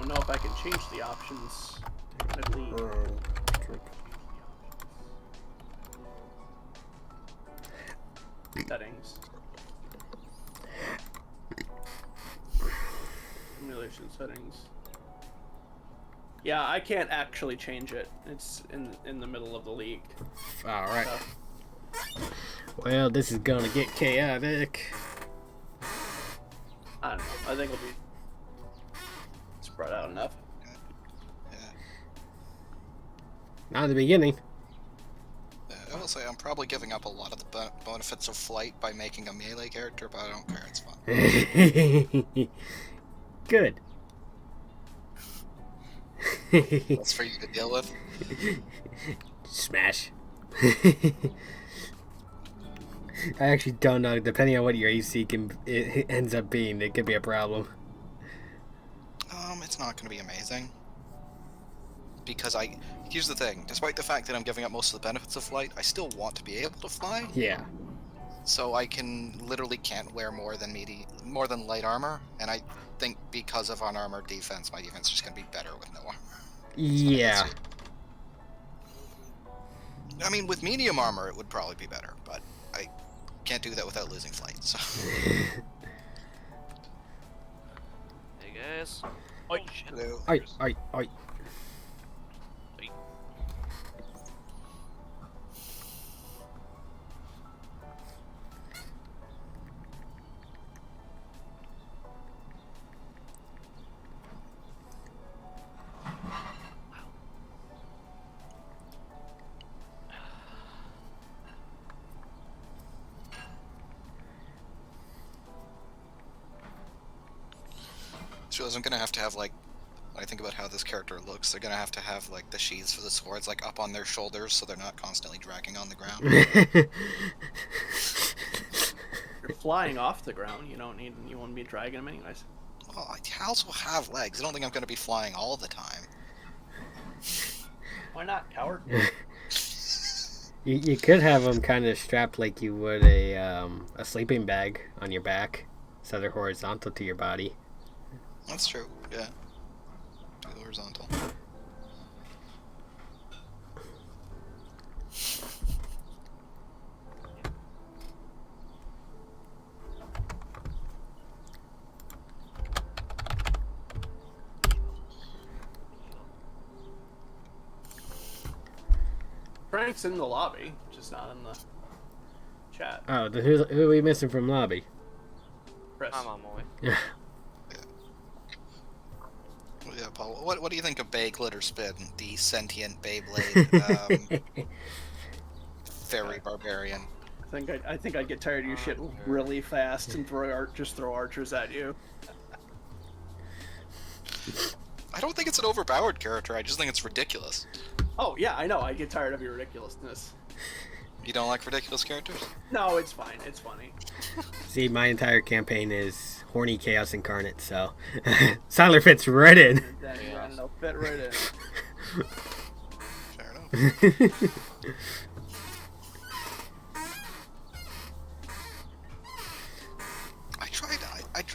don't know if I can change the options. Technically. Settings. Simulation settings. Yeah, I can't actually change it. It's in the middle of the league. All right. Well, this is gonna get chaotic. I don't know. I think it'll be spread out enough. Yeah. Not in the beginning. I will say I'm probably giving up a lot of the benefits of flight by making a melee character, but I don't care. It's fun. Good. That's for you to deal with. Smash. I actually don't know. Depending on what your AC it ends up being, it could be a problem. It's not going to be amazing. Because here's the thing. Despite the fact that I'm giving up most of the benefits of flight, I still want to be able to fly. Yeah. So I can't wear more than light armor, and I think because of unarmored defense, my defense is just going to be better with no armor. Yeah. I mean, with medium armor, it would probably be better, but I can't do that without losing flight, so... Hey guys. Oi. Hello. Oi. Oi. So I'm gonna have to have, like, when I think about how this character looks, they're gonna have to have, like, the sheaths for the swords, like, up on their shoulders so they're not constantly dragging on the ground. You're flying off the ground. You don't need. You won't be dragging them anyways. Well, I also have legs. I don't think I'm gonna be flying all the time. Why not, coward? You could have them kind of strapped like you would a sleeping bag on your back, so they're horizontal to your body. That's true, yeah. Do the horizontal. Frank's in the lobby, just not in the chat. Oh, who are we missing from lobby? Chris. I'm on my way. Yeah. Yeah, Paul, what do you think of Bay Glitter Spin, the sentient Beyblade, fairy barbarian? I think I'd get tired of your shit really fast and just throw archers at you. I don't think it's an overpowered character, I just think it's ridiculous. Oh yeah, I know. I get tired of your ridiculousness. You don't like ridiculous characters? No, it's fine. It's funny. See, my entire campaign is horny chaos incarnate, so Siler fits right in. I don't know, fit right in. Fair enough.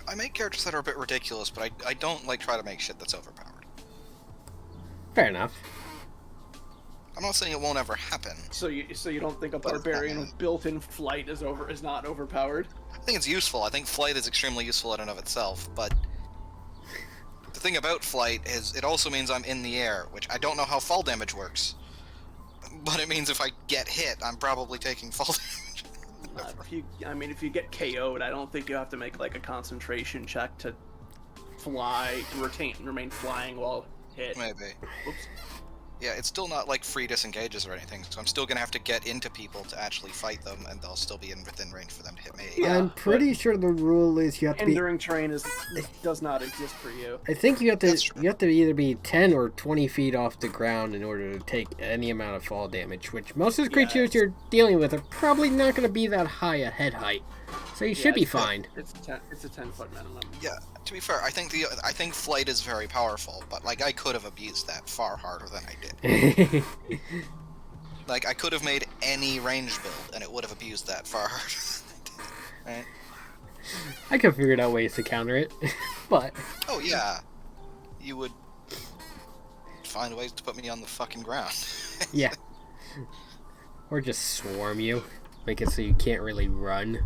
I make characters that are a bit ridiculous, but I don't like try to make shit that's overpowered. Fair enough. I'm not saying it won't ever happen. So you don't think a barbarian with built-in flight is not overpowered? I think it's useful. I think flight is extremely useful in and of itself, but the thing about flight is it also means I'm in the air, which I don't know how fall damage works. But it means if I get hit, I'm probably taking fall damage. If you get KO'd, I don't think you have to make like a concentration check to remain flying while hit. Maybe. Oops. Yeah, it's still not like free disengages or anything, so I'm still gonna have to get into people to actually fight them, and they'll still be within range for them to hit me. Yeah, I'm pretty sure the rule is you have to be. Hindering terrain does not exist for you. I think you have That's to true. either be 10 or 20 feet off the ground in order to take any amount of fall damage, which most of the creatures you're dealing with are probably not going to be that high a head height. So you should be fine. It's a 10-foot minimum. Yeah, to be fair, I think flight is very powerful, but like I could have abused that far harder than I did. Like I could have made any range build, and it would have abused that far harder than I did. Right? I could have figured out ways to counter it, but Oh yeah, you would find ways to put me on the fucking ground. Yeah. Or just swarm you. Make it so you can't really run.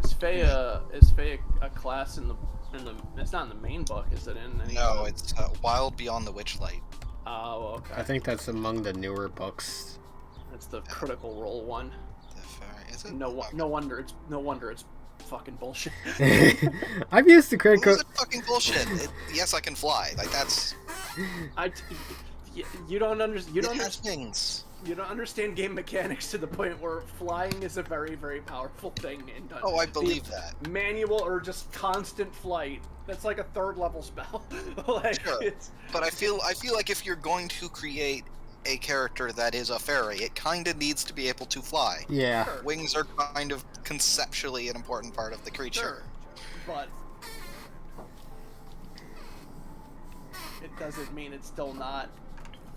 Is Fae a class in the it's not in the main book, is it in any No, of the- it's Wild Beyond the Witchlight. Oh, okay. I think that's among the newer books. That's the critical role one. Is it? No wonder it's fucking bullshit. I've used the Well, critical. is it fucking bullshit? Yes, I can fly. Like that's. You don't understand. It has wings. You don't understand game mechanics to the point where flying is a very, very powerful thing in Dungeons. Oh, I believe that. Manual or just constant flight. That's like a 3rd level spell. Like, Sure. But I feel like if you're going to create a character that is a fairy, it kind of needs to be able to fly. Yeah. Sure. Wings are kind of conceptually an important part of the creature. Sure, but it doesn't mean it's still not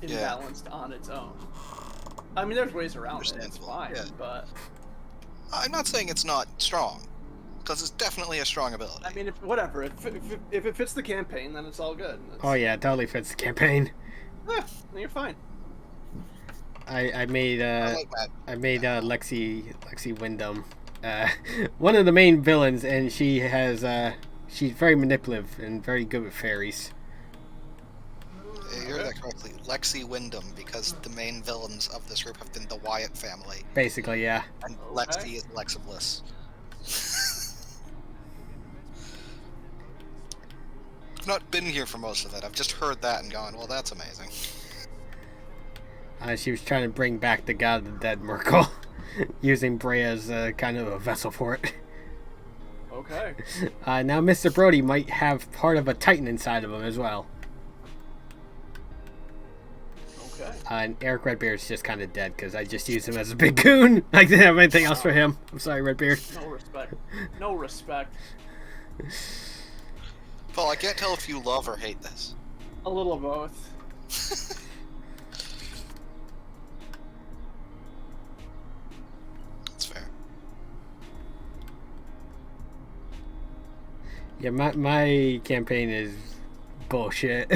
imbalanced on its own. I mean, there's ways around it. It's Understandable, fine, yeah. but I'm not saying it's not strong, because it's definitely a strong ability. I mean, if it fits the campaign, then it's all good. Oh yeah, it totally fits the campaign. Then you're fine. I made like that. Lexi Wyndham, one of the main villains, and she has she's very manipulative and very good with fairies. You heard that correctly. Lexi Wyndham, because the main villains of this group have been the Wyatt family, Basically, yeah. and Okay. Lexi is Alexa Bliss. I've not been here for most of it. I've just heard that and gone, well, that's amazing. She was trying to bring back the God of the Dead, Merkel, using Brea as kind of a vessel for it. Okay. Now Mr. Brody might have part of a Titan inside of him as well. Okay. And Eric Redbeard's just kind of dead because I just used him as a big goon. I didn't have anything else for him. I'm sorry, Redbeard. No respect. No respect. Paul, I can't tell if you love or hate this. A little of both. That's fair. Yeah, my campaign is bullshit.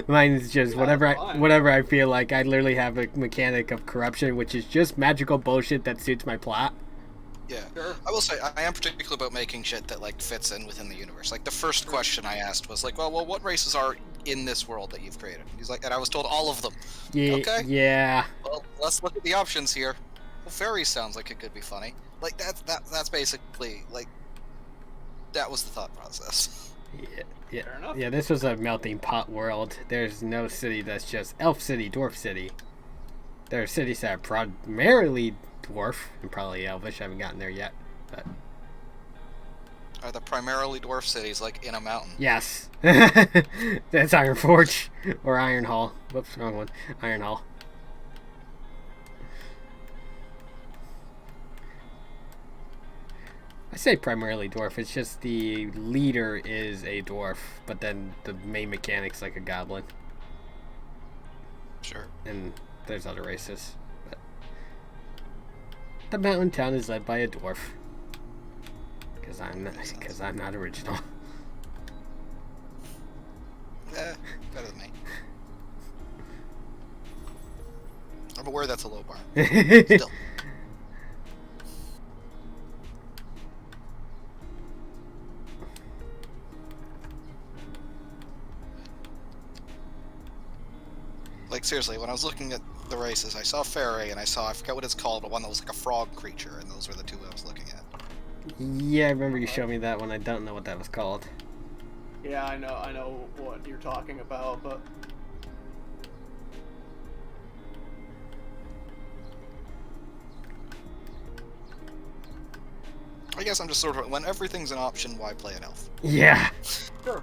Mine's just whatever fine. whatever I feel like. I literally have a mechanic of corruption, which is just magical bullshit that suits my plot. Yeah. Sure. I will say, I am particular about making shit that, like, fits in within the universe. Like, the first question I asked was, like, well, what races are in this world that you've created? He's like, and I was told all of them. Yeah, Okay. yeah. Well, let's look at the options here. Well, fairies sounds like it could be funny. Like, that's basically, like, that was the thought process. Yeah, Fair enough. yeah. This was a melting pot world. There's no city that's just elf city, dwarf city. There are cities that are primarily dwarf and probably elvish. I haven't gotten there yet, but Are the primarily dwarf cities, like, in a mountain? yes, that's Ironforge or Iron Hall. Whoops, wrong one. Iron Hall. I say primarily dwarf. It's just the leader is a dwarf, but then the main mechanic's like a goblin, Sure. and there's other races. But the mountain town is led by a dwarf. Because I'm not original. Better than me. I'm aware that's a low bar. Still. Like, seriously, when I was looking at the races, I saw Fairy, and I forget what it's called, but one that was like a frog creature, and those were the two I was looking at. Yeah, I remember you showed me that one. I don't know what that was called. Yeah, I know what you're talking about, but I guess I'm just sort of, when everything's an option, why play an elf? Yeah. sure.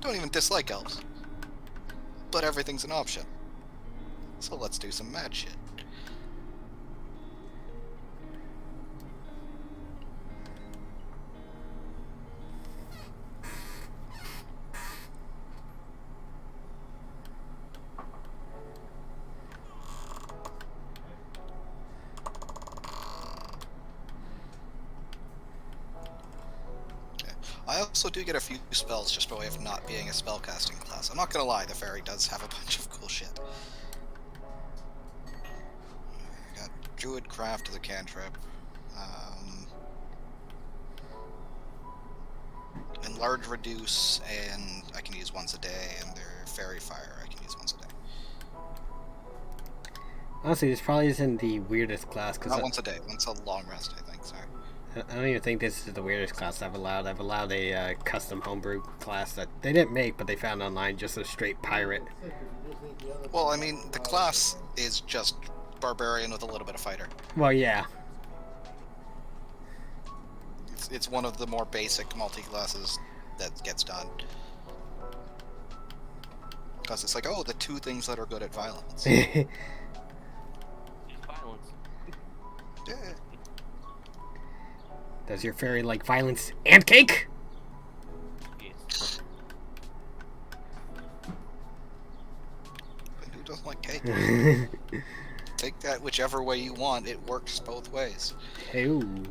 Don't even dislike elves. But everything's an option. So let's do some mad shit. I also do get a few spells just by way of not being a spellcasting class. I'm not gonna lie, the fairy does have a bunch of cool shit. I got Druid Craft as a cantrip. Enlarge, Reduce, and I can use once a day, and their Fairy Fire I can use once a day. Honestly, this probably isn't the weirdest class. Not once a day, once a long rest, I think, sorry. I don't even think this is the weirdest class I've allowed. I've allowed a custom homebrew class that they didn't make, but they found online, just a straight pirate. Well, I mean, the class is just barbarian with a little bit of fighter. Well, yeah. It's one of the more basic multi-classes that gets done. Because it's like, oh, the two things that are good at violence. Violence. Yeah. Does your fairy like violence and cake? Yes. But who doesn't like cake? Take that whichever way you want. It works both ways. Ooh.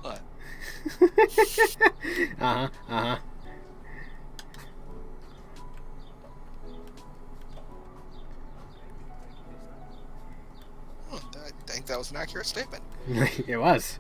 What? Uh-huh, uh-huh. I think that was an accurate statement. It was.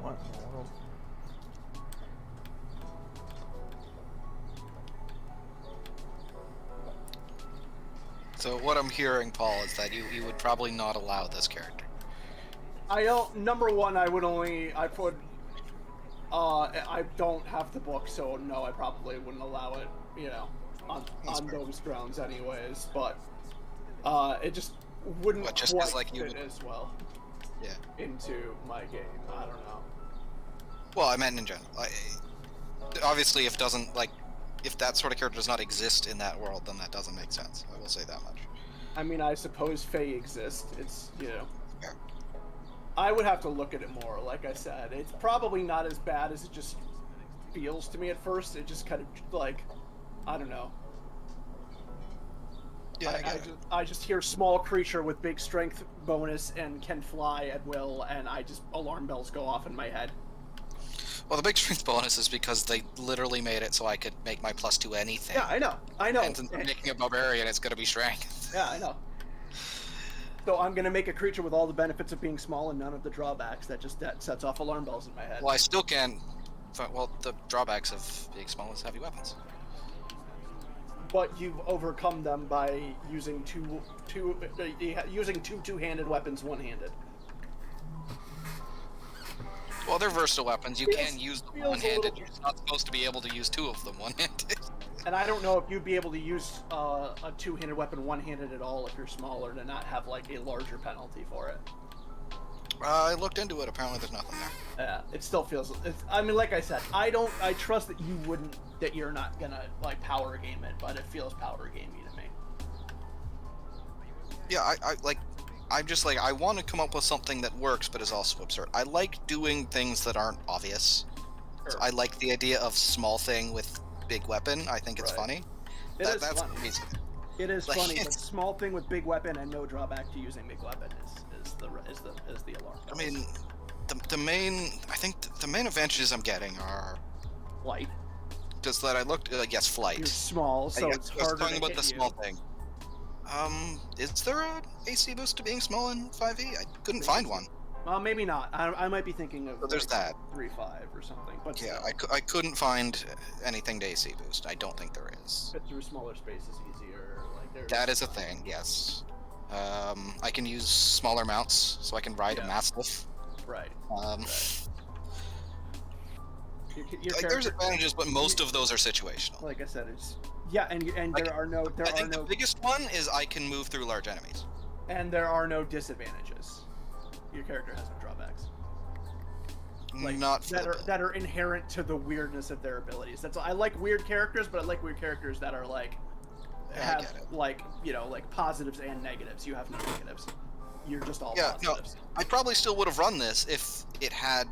What in the world? So what I'm hearing, Paul, is that you would probably not allow this character. I don't. Number one, I would only. I put. I don't have the book, so no, I probably wouldn't allow it. You know, on those grounds, anyways. But it just wouldn't But just quite 'cause, like, you fit would- as well Yeah. into my game. I don't know. Well, I meant in general. Obviously, if that sort of character does not exist in that world, then that doesn't make sense. I will say that much. I mean, I suppose Fae exists. It's, you know. Yeah. I would have to look at it more. Like I said, it's probably not as bad as it just feels to me at first. It just kind of like, I don't know. Yeah, I just hear small creature with big strength bonus and can fly at will, and alarm bells go off in my head. Well, the big strength bonus is because they literally made it so I could make my +2 anything. Yeah, I know. And since I'm making a barbarian, it's gonna be strength. Yeah, I know. So I'm gonna make a creature with all the benefits of being small and none of the drawbacks. That sets off alarm bells in my head. Well, I still can. Well, the drawbacks of being small is heavy weapons. But you've overcome them by using using two two-handed weapons one-handed. Well, they're versatile weapons. You can use them feels a one-handed. little- You're not supposed to be able to use two of them one-handed. And I don't know if you'd be able to use a two-handed weapon one-handed at all if you're smaller to not have like a larger penalty for it. I looked into it. Apparently, there's nothing there. Yeah, it still feels. I mean, like I said, I trust that you're not gonna like power game it, but it feels power gamey to me. Yeah, I'm just like, I want to come up with something that works, but is also absurd. I like doing things that aren't obvious. Sure. So I like the idea of small thing with big weapon. I think it's Right. funny. That's That's funny. the reason. It is Like, funny, but it's- small thing with big weapon and no drawback to using big weapon is the alarm. I mean, the main advantages I'm getting are Light. just that I looked. Yes, flight. You're small, so I it's guess I was harder talking to about hit the you. small thing. Is there an AC boost to being small in 5e? I couldn't find one. Maybe not. I might be thinking of But there's that. 3.5 or something. But Yeah, still, I couldn't find anything to AC boost. I don't think there is. fit through smaller spaces easier. Like there's That is a thing, yes. I can use smaller mounts, so I can ride a Yeah. Mastiff. right. Um, Right. Your Like, there's character, advantages, but most of those are situational. like I said, it's and Like, there are no I think the biggest one is I can move through large enemies. and there are no disadvantages. Your character has no drawbacks. Like, Not for the that are inherent to the weirdness of their abilities. That's I like weird characters, but I like weird characters that are like I have get it. like like positives and negatives. You have no negatives. You're just all Yeah, no, positives. I probably still would have run this if it had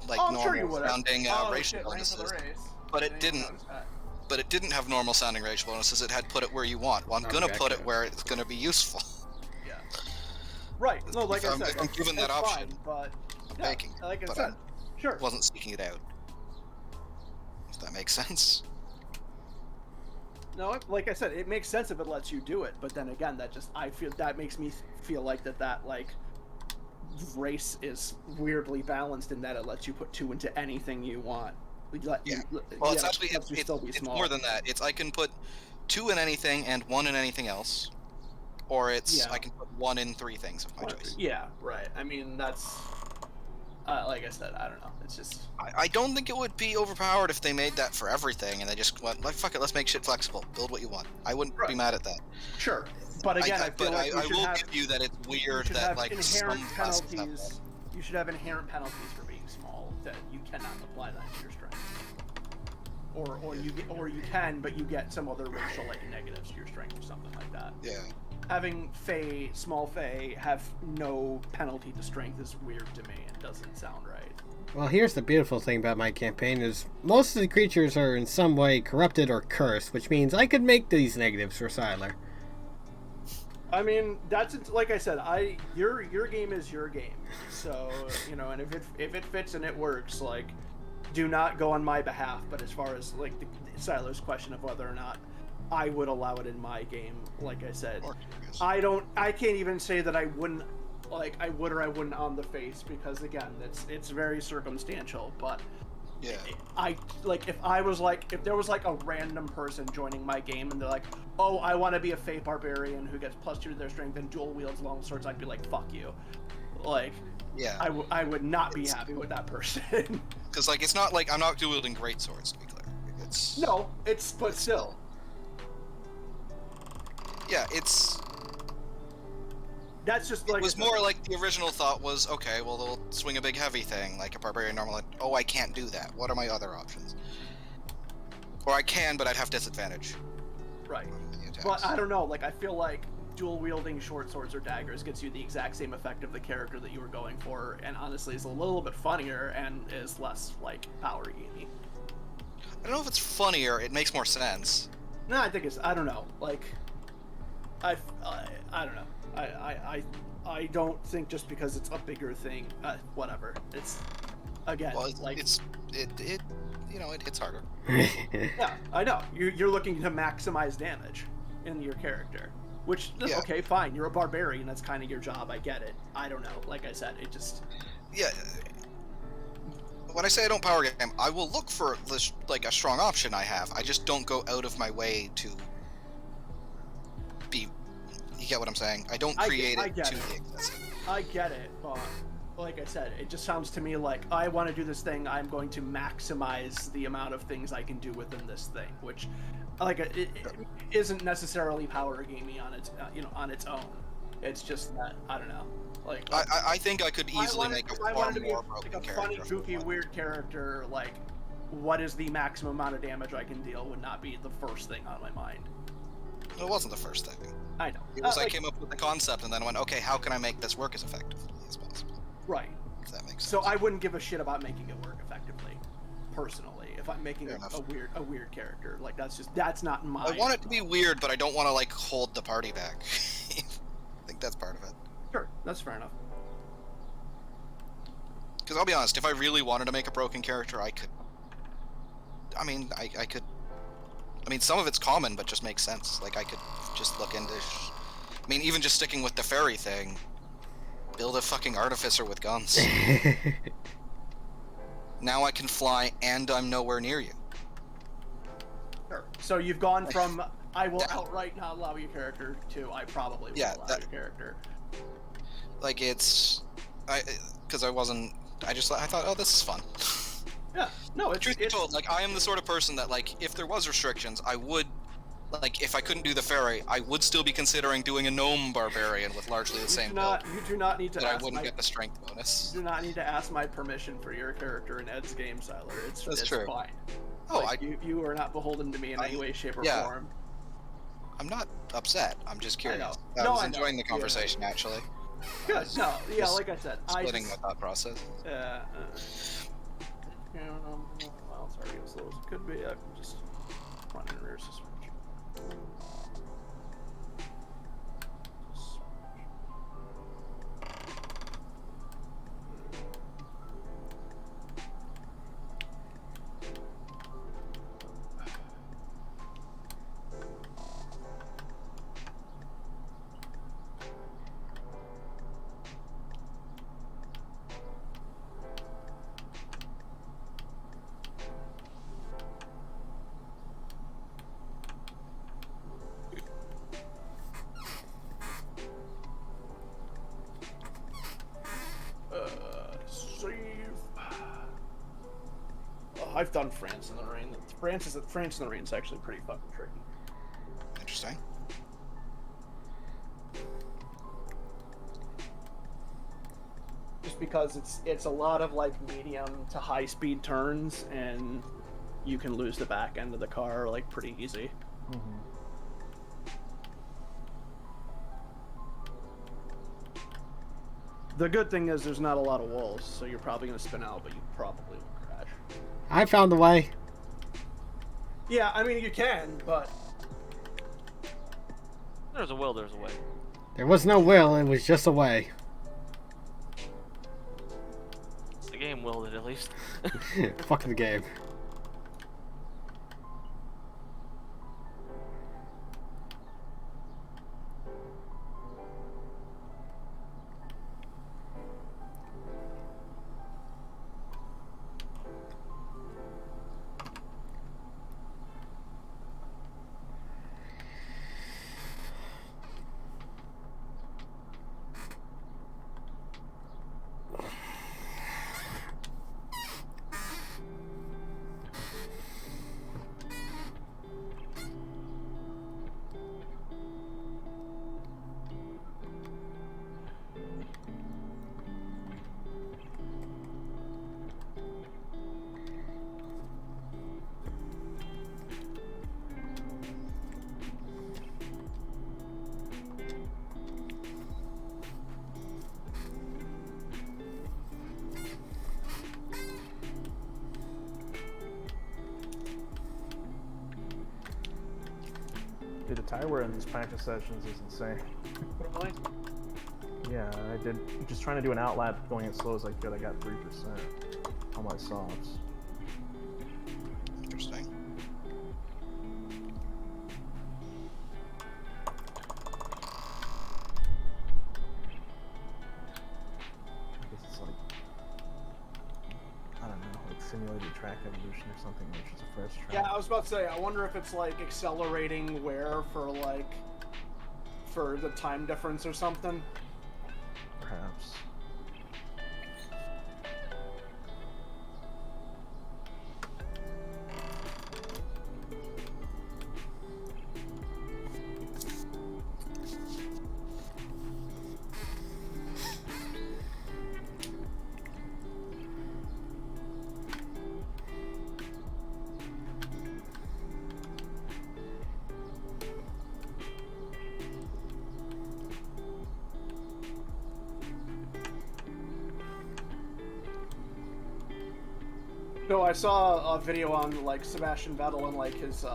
like Oh, I'm sure you normal would've. sounding Oh, racial shit, ran for the bonuses, race. but it Didn't even didn't. notice that. But it didn't have normal sounding racial bonuses. It had put it where you want. Well, I'm gonna put it Objective. where it's gonna be useful. Yeah. Right. No, like If I I'm- said, if I'm given that it's option, fine, but I'm yeah, taking it, like I but said, sure. Wasn't seeking it out. If that makes sense. No, like I said, it makes sense if it lets you do it. But then again, I feel that makes me feel like that like race is weirdly balanced in that it lets you put 2 into anything you want. Well, it's actually lets you still be it's small. more than that. It's I can put 2 in anything and 1 in anything else, or it's Yeah. I can put 1 in 3 things of my choice. Yeah, right. I mean, that's like I said, I don't know. It's just I don't think it would be overpowered if they made that for everything and they just went like fuck it, let's make shit flexible, build what you want. I wouldn't be Right. mad at that. sure. But again, I feel but like I you should will have, give you that it's you weird should that have like inherent some classes have penalties. that. You should have inherent penalties for being small that you cannot apply that to your strength. Or you can, but you get some other racial like negatives to your strength or something like that. Yeah. Having small Fae have no penalty to strength is weird to me. It doesn't sound right. Well, here's the beautiful thing about my campaign is most of the creatures are in some way corrupted or cursed, which means I could make these negatives for Siler. I mean, that's like I said. Your game is your game. So and if it fits and it works, like, do not go on my behalf. But as far as like the Siler's question of whether or not I would allow it in my game, like I said, I can't even say that I wouldn't. Like I would or I wouldn't on the face because again, it's very circumstantial. But Yeah. if there was like a random person joining my game and they're like, oh, I want to be a Fey barbarian who gets +2 to their strength and dual wields long swords, I'd be like, fuck you. Like, Yeah. I would not be happy with that person. Because like it's not like I'm not dual wielding great swords to be clear. It's No, but still. Yeah, it's That's just like it was more like the original thought was, okay, well they'll swing a big heavy thing like a barbarian normal. Oh, I can't do that. What are my other options? Or I can, but I'd have disadvantage. right. on the attacks. But I don't know. Like I feel like dual wielding short swords or daggers gets you the exact same effect of the character that you were going for, and honestly is a little bit funnier and is less like power gamey. I don't know if it's funnier. It makes more sense. No, I think it's. I don't know. Like, I don't know. I don't think just because it's a bigger thing, whatever. It's again Well, it hits harder. yeah, I know. You're looking to maximize damage in your character, which Yeah. okay, fine. You're a barbarian. That's kind of your job. I get it. I don't know. Like I said, it just Yeah. When I say I don't power game, I will look for this like a strong option I have. I just don't go out of my way to be. You get what I'm saying? I don't create I it get to it. be excessive. I get it, but like I said, it just sounds to me like I want to do this thing. I'm going to maximize the amount of things I can do within this thing, which, like, it isn't necessarily power gamey on its on its own. It's just that I don't know. Like I think I could easily make a if I far wanted to be more like broken a funny, character. goofy, weird character. Like, what is the maximum amount of damage I can deal would not be the first thing on my mind. It wasn't the first thing. I know. It was I Like, came up with the concept and then went, okay, how can I make this work as effectively as possible? right. If that makes sense. So I wouldn't give a shit about making it work effectively, personally. If I'm making Fair a enough. weird character, like that's not my. I want it to be weird, but I don't want to like hold the party back. I think that's part of it. Sure, that's fair enough. Because I'll be honest, if I really wanted to make a broken character, I could. I mean, I could. I mean, some of it's common, but just makes sense. Like I could just look into. I mean, even just sticking with the fairy thing, build a fucking artificer with guns. Now I can fly, and I'm nowhere near you. Sure. So you've gone from I will outright not allow your character to I probably will allow your character. Like it's, because I wasn't. I thought, oh, this is fun. Yeah. No, it's Truth be told, like, I am the sort of person that, like, if there was restrictions, I would, like, if I couldn't do the fairy, I would still be considering doing a gnome barbarian with largely the same build. You do not need to But I ask wouldn't get the strength bonus. You do not need to ask my permission for your character in Ed's game, Siler. It's true. fine. Oh, like, you are not beholden to me in any way, shape, or form. I'm not upset. I'm just curious. I was enjoying the conversation, actually. Good. No, yeah, like I said, splitting my thought process. Well, it's already as slow as it could be. I can just run in rear suspension. I've done France in the Rain. France in the Rain is actually pretty fucking tricky. Interesting. Just because it's a lot of like medium to high speed turns, and you can lose the back end of the car like pretty easy. Mm-hmm. The good thing is there's not a lot of walls, so you're probably gonna spin out, but you probably will crash. I found the way. Yeah, I mean you can, but There's a will, there's a way. There was no will, it was just a way. The game willed it, at least. Fuck the game. Dude, the tire wear in these practice sessions is insane. really? Yeah, I did. Just trying to do an outlap going as slow as I could. I got 3% on my softs. Interesting. I guess it's like, I don't know, like simulated track evolution or something, which is a fresh track. Yeah, I was about to say, I wonder if it's like accelerating wear for the time difference or something. Perhaps. No, I saw a video on like Sebastian Vettel and like his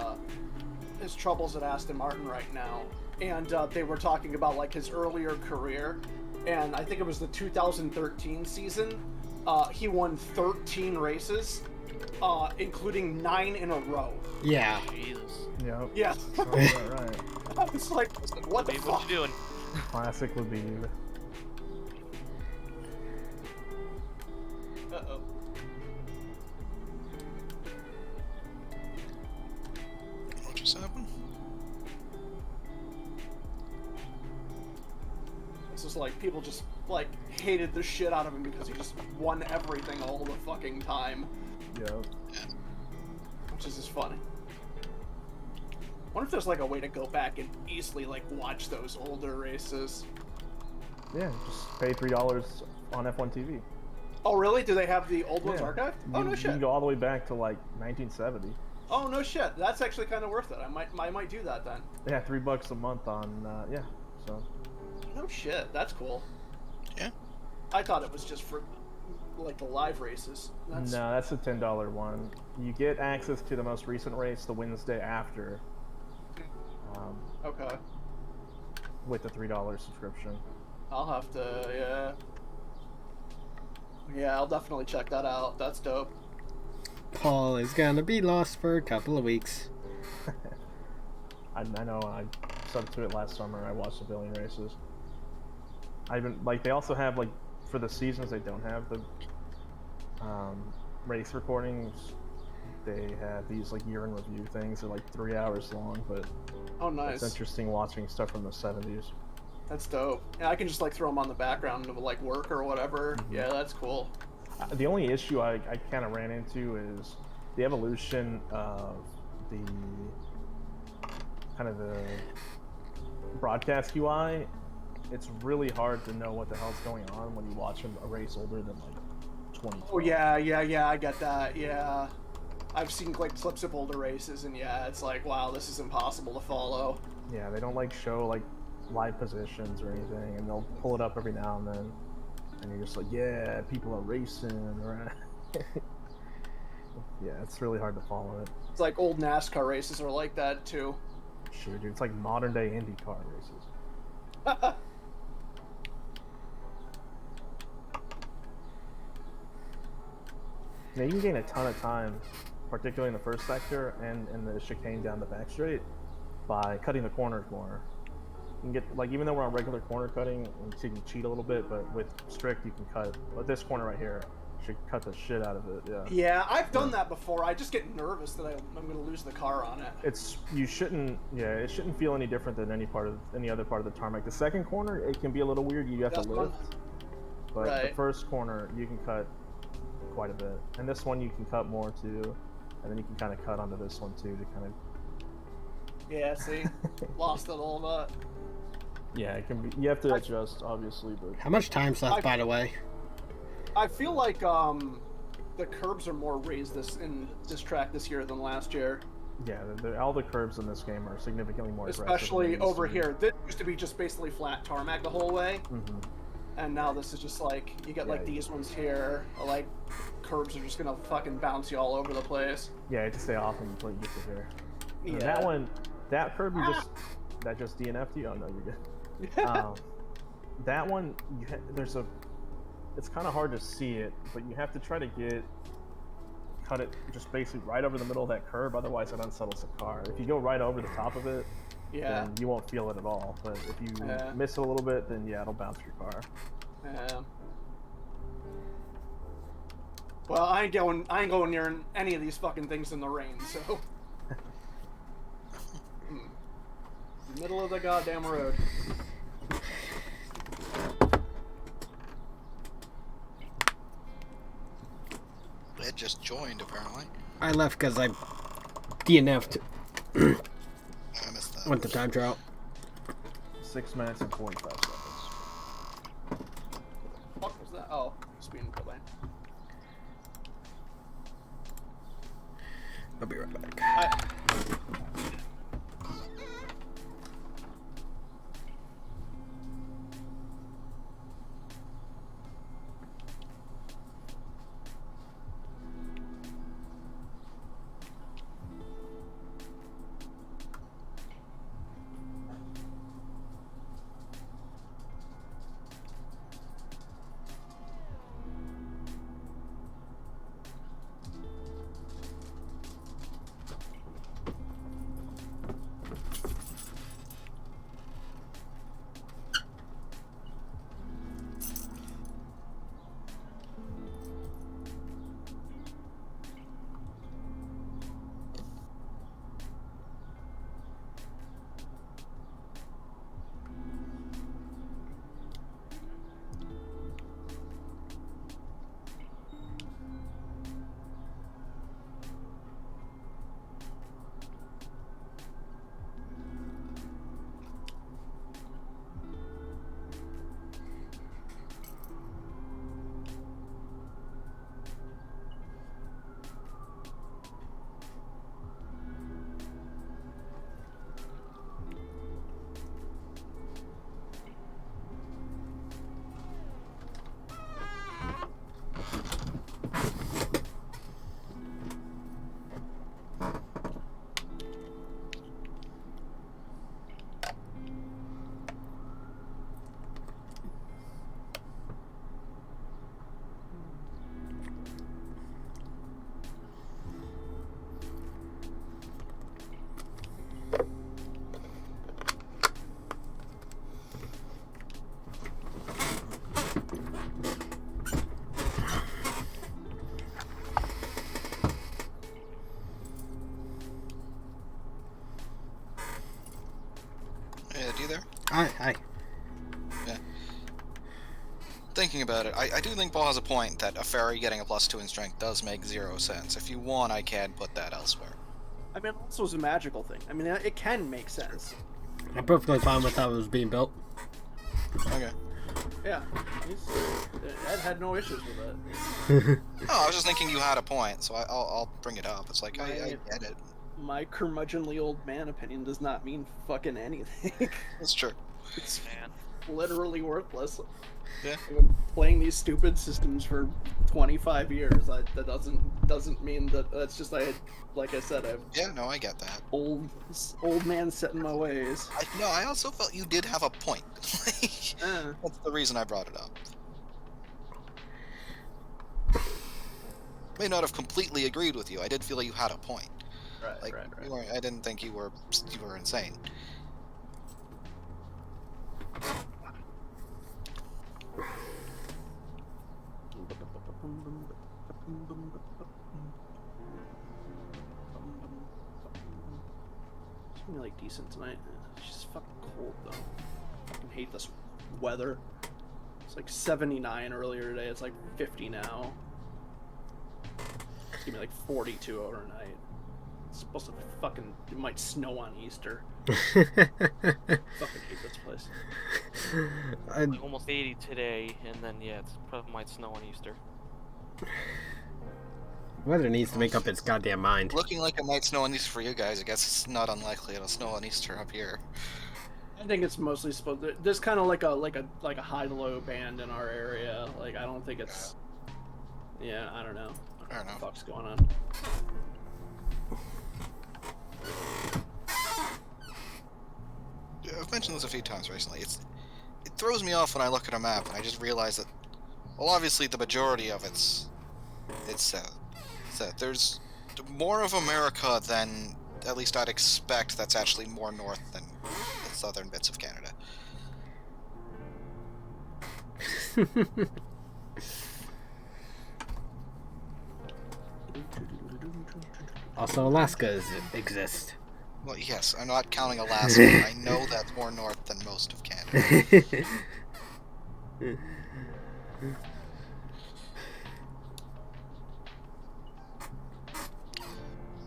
troubles at Aston Martin right now, and they were talking about like his earlier career, and I think it was the 2013 season. He won 13 races, including 9 in a row. Yeah. Jesus. Yep. Yeah. Sounds about right. I was like, what the Babe, fuck? what you doing? Classic Labib. Uh-oh. What just happened? This is like people just like hated the shit out of him because he just won everything all the fucking time. Yep. Yeah. funny. Wonder if there's like a way to go back and easily like watch those older races. Yeah, just pay $3 on F1 TV. Oh really? Do they have the old ones Yeah. archived? Oh no You shit. can go all the way back to like 1970. Oh no shit. That's actually kind of worth it. I might do that then. Yeah, $3 a month on yeah. So No shit. That's cool. Yeah. I thought it was just for like the live races. no, that's a $10 one. You get access to the most recent race the Wednesday after. Okay. With the $3 subscription. I'll have to, yeah. Yeah, I'll definitely check that out. That's dope. Paul is gonna be lost for a couple of weeks. I know. I subbed to it last summer. I watched a billion races. I even like. They also have like for the seasons they don't have the race recordings. They have these like year in review things. They're like 3 hours long, but Oh, nice. it's interesting watching stuff from the 70s. That's dope. Yeah, I can just like throw them on the background of like work or whatever. Yeah, that's cool. The only issue I kind of ran into is the evolution of the kind of the broadcast UI. It's really hard to know what the hell's going on when you watch a race older than like 20. Oh yeah, I get that. Yeah, I've seen like clips of older races, and yeah, it's like, wow, this is impossible to follow. Yeah, they don't like show like live positions or anything, and they'll pull it up every now and then, and you're just like, yeah, people are racing, right? Yeah, it's really hard to follow it. It's like old NASCAR races are like that too. Sure, dude, it's like modern day IndyCar races. Yeah, you can gain a ton of time, particularly in the first sector and in the chicane down the back straight, by cutting the corners more. You can get, like, even though we're on regular corner cutting, you can cheat a little bit, but with strict you can cut. But this corner right here should cut the shit out of it, yeah. Yeah, I've done that before. I just get nervous that I'm going to lose the car on it. You shouldn't, yeah, it shouldn't feel any different than any other part of the tarmac. The second corner, it can be a little weird, you have to lift. But the first corner, you can cut quite a bit. And this one you can cut more too, and then you can kind of cut onto this one too to kind of... Yeah, see? Lost it all, but... Yeah, it can be. You have to adjust, obviously, but... How much time's left, by the way? I feel like the curbs are more raised in this track this year than last year. Yeah, all the curbs in this game are significantly more aggressive. Especially over here. This used to be just basically flat tarmac the whole way. Mm-hmm. And now this is just like, you get like these ones here, or like curbs are just gonna fucking bounce you all over the place. Yeah, you have to stay off until you get to here. Yeah. And that one, that curb you that just DNF'd you? Oh no, you're good. That one, it's kind of hard to see it, but you have to try to cut it just basically right over the middle of that curb, otherwise it unsettles the car. If you go right over the top of it, then you won't feel it at all. But if you miss it a little bit, then yeah, it'll bounce your car. Yeah. Well, I ain't going near any of these fucking things in the rain, so. Middle of the goddamn road. It just joined, apparently. I left because I DNF'd. I missed that. Went to time trial. 6 minutes and 45 seconds. What was that? Oh, speeding pit lane. I'll be right back. there? Hi. Yeah. Thinking about it, I do think Paul has a point that a fairy getting a +2 in strength does make 0 sense. If you want, I can put that elsewhere. I mean, also is a magical thing. I mean, it can make sense. I'm perfectly fine with how it was being built. Okay. Yeah, Ed had no issues with it. Oh, I was just thinking you had a point, so I'll bring it up. It's like, I get it. My curmudgeonly old man opinion does not mean fucking anything. That's true. It's Man. literally worthless. Yeah. I've been playing these stupid systems for 25 years. That doesn't mean that. That's just like I said, I've Yeah, no, I get that. old man set in my ways. No, I also felt you did have a point. Eh. That's the reason I brought it up. May not have completely agreed with you. I did feel like you had a point. Right, Like, right. you weren't, I didn't think you were insane. It's gonna be like decent tonight. It's just fucking cold though. I fucking hate this weather. It's like 79 earlier today. It's like 50 now. It's gonna be like 42 overnight. It's supposed to fucking. It might snow on Easter. Fucking hate this place. Like almost 80 today, and then yeah, it's probably might snow on Easter. Weather needs to make up its goddamn mind. Looking like it might snow on Easter for you guys, I guess it's not unlikely it'll snow on Easter up here. I think it's mostly supposed to. There's kind of like a high to low band in our area. Like I don't think it's. Yeah, I don't know. I don't know. What the fuck's going on? I've mentioned this a few times recently. It throws me off when I look at a map and I just realize that, well, obviously the majority of it's south. There's more of America than at least I'd expect. That's actually more north than the southern bits of Canada. Also, Alaska exists. Well, yes, I'm not counting Alaska. I know that's more north than most of Canada.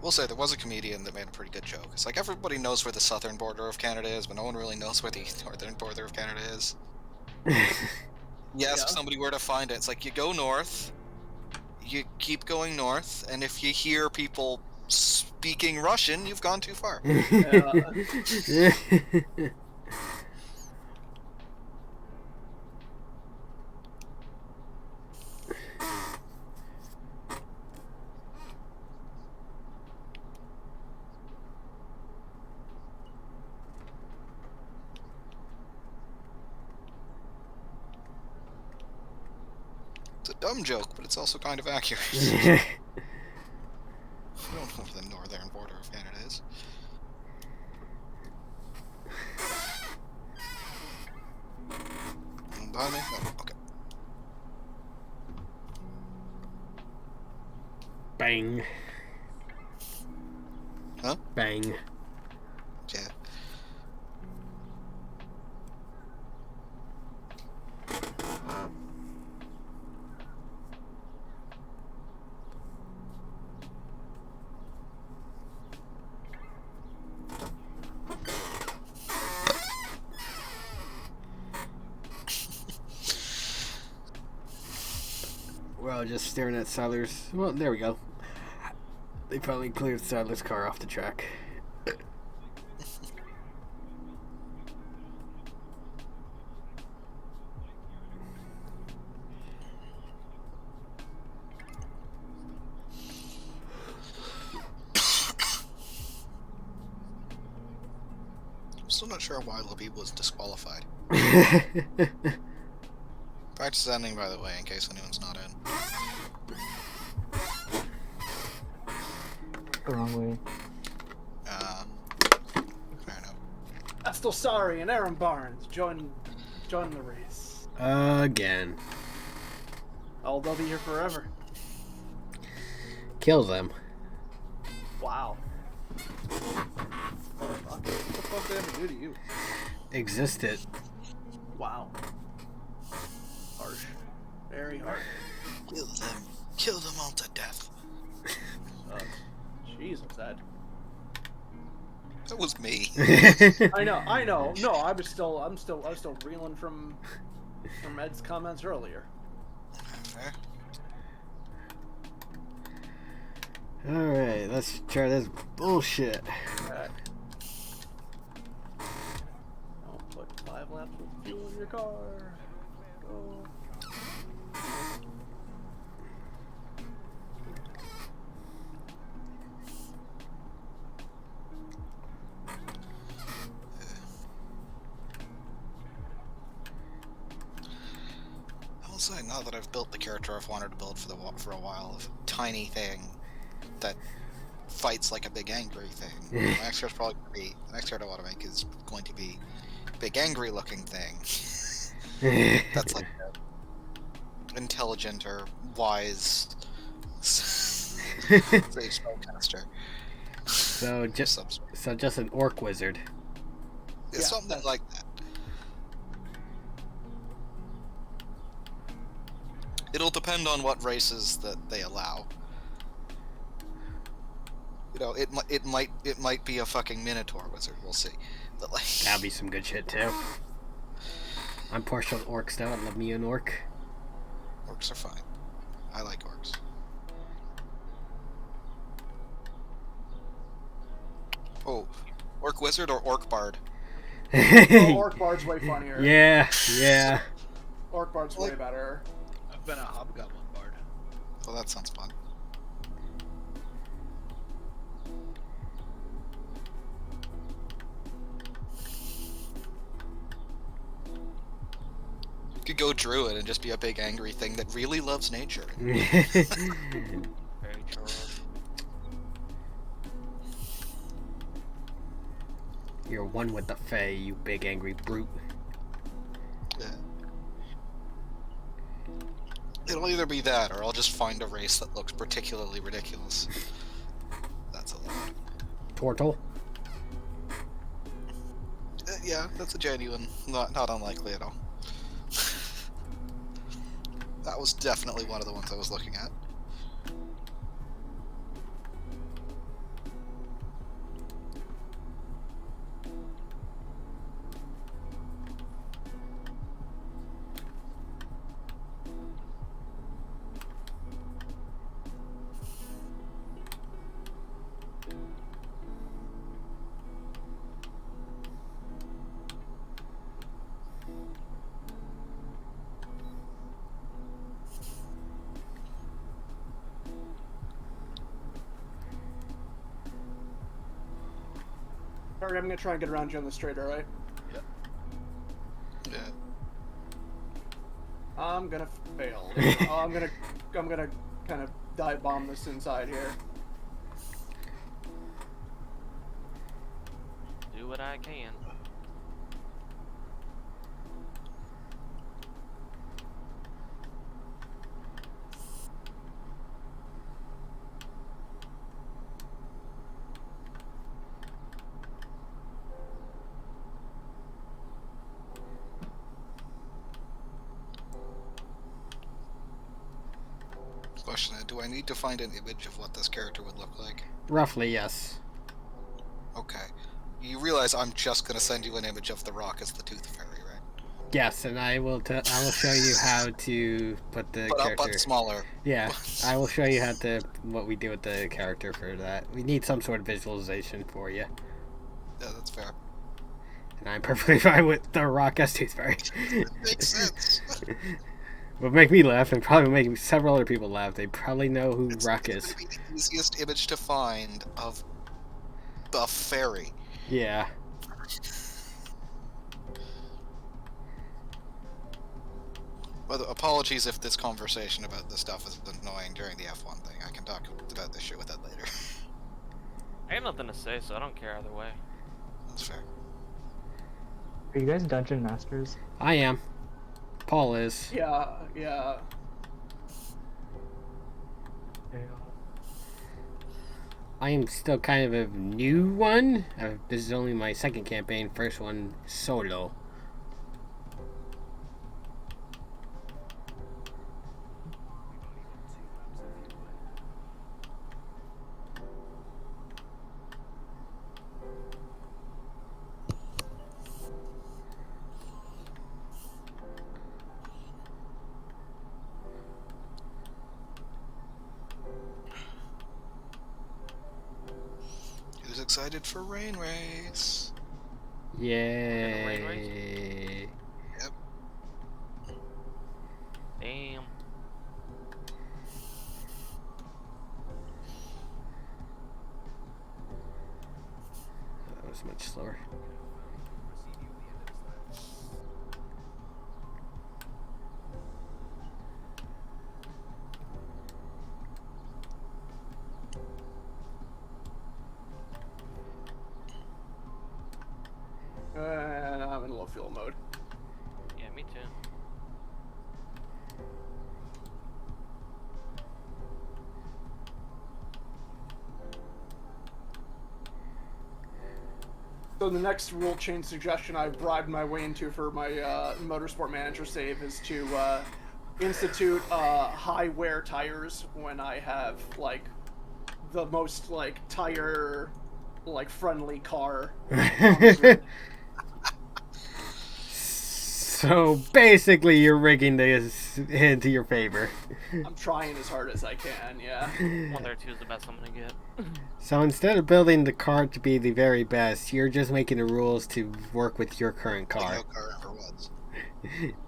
We'll say there was a comedian that made a pretty good joke. It's like everybody knows where the southern border of Canada is, but no one really knows where the northern border of Canada is. Yes, if somebody were to find it, it's like you go north, you keep going north, and if you hear people speaking Russian, you've gone too far. It's a dumb joke, but it's also kind of accurate. I don't know where the northern border of Canada is. Behind me? Oh, okay. Bang. Huh? Bang. Yeah. Well, just staring at Siler's. Well, there we go. They finally cleared Siler's car off the track. I'm still not sure why Labib was disqualified. Practice ending, by the way, in case anyone's not in. The wrong way. Fair enough. Estel Sari and Aaron Barnes join the race. Again. Oh, they'll be here forever. Kill them. Wow. What the fuck did they ever do to you? existed. Wow. Harsh. Very harsh. Kill them. Kill them all to death. Jesus, Ed. That was me. I know. No, I'm still reeling from Ed's comments earlier. Fair. Alright, let's try this bullshit. Okay. Don't put 5 laps of fuel in your car. Go. I will say, now that I've built the character I've wanted to build for a while, a tiny thing that fights like a big angry thing. My next character's probably gonna be, the next character I want to make is going to be a big angry looking thing. That's like intelligent or wise sage spellcaster. So just an orc wizard. Yeah, something like that. It'll depend on what races that they allow. You know, it might be a fucking Minotaur wizard. We'll see. But like, That'd be some good shit too. I'm partial to orcs though. I love me an orc. orcs are fine. I like orcs. Oh, orc wizard or orc bard? Oh, Orc Bard's way funnier. Yeah. Orc Bard's way better. I've been a hobgoblin bard. Well, that sounds fun. You could go druid and just be a big angry thing that really loves nature. Very true. You're one with the Fae, you big angry brute. Yeah. It'll either be that, or I'll just find a race that looks particularly ridiculous. That's a lot. Tortle? Yeah, that's a genuine, not unlikely at all. That was definitely one of the ones I was looking at. Alright, I'm gonna try and get around you on the straight, alright? Yeah. I'm gonna fail. I'm gonna kind of dive bomb this inside here. Do what I can. Question: do I need to find an image of what this character would look like? Roughly, yes. Okay. You realize I'm just gonna send you an image of the Rock as the Tooth Fairy, right? Yes, and I will show you how to put the character. But smaller. Yeah, I will show you what we do with the character for that. We need some sort of visualization for you. Yeah, that's fair. And I'm perfectly fine with the Rock as Tooth Fairy. It makes sense. Would make me laugh and probably make several other people laugh. They probably know who Rock is. It's gonna be the easiest image to find of the fairy. Yeah. But apologies if this conversation about this stuff is annoying during the F1 thing. I can talk about this shit with that later. I got nothing to say, so I don't care either way. That's fair. Are you guys dungeon masters? I am. Paul is. Yeah. I am still kind of a new one. This is only my second campaign. First one solo. Who's excited for Rain Race? Yay! Yep. Damn. That was much slower. I'm in low fuel mode. Yeah, me too. So the next rule change suggestion I've bribed my way into for my motorsport manager save is to institute high wear tires when I have like the most like tire like friendly car. So basically, you're rigging this into your favor. I'm trying as hard as I can, yeah. 132 is the best I'm gonna get. So instead of building the car to be the very best, you're just making the rules to work with your current No car. car ever was.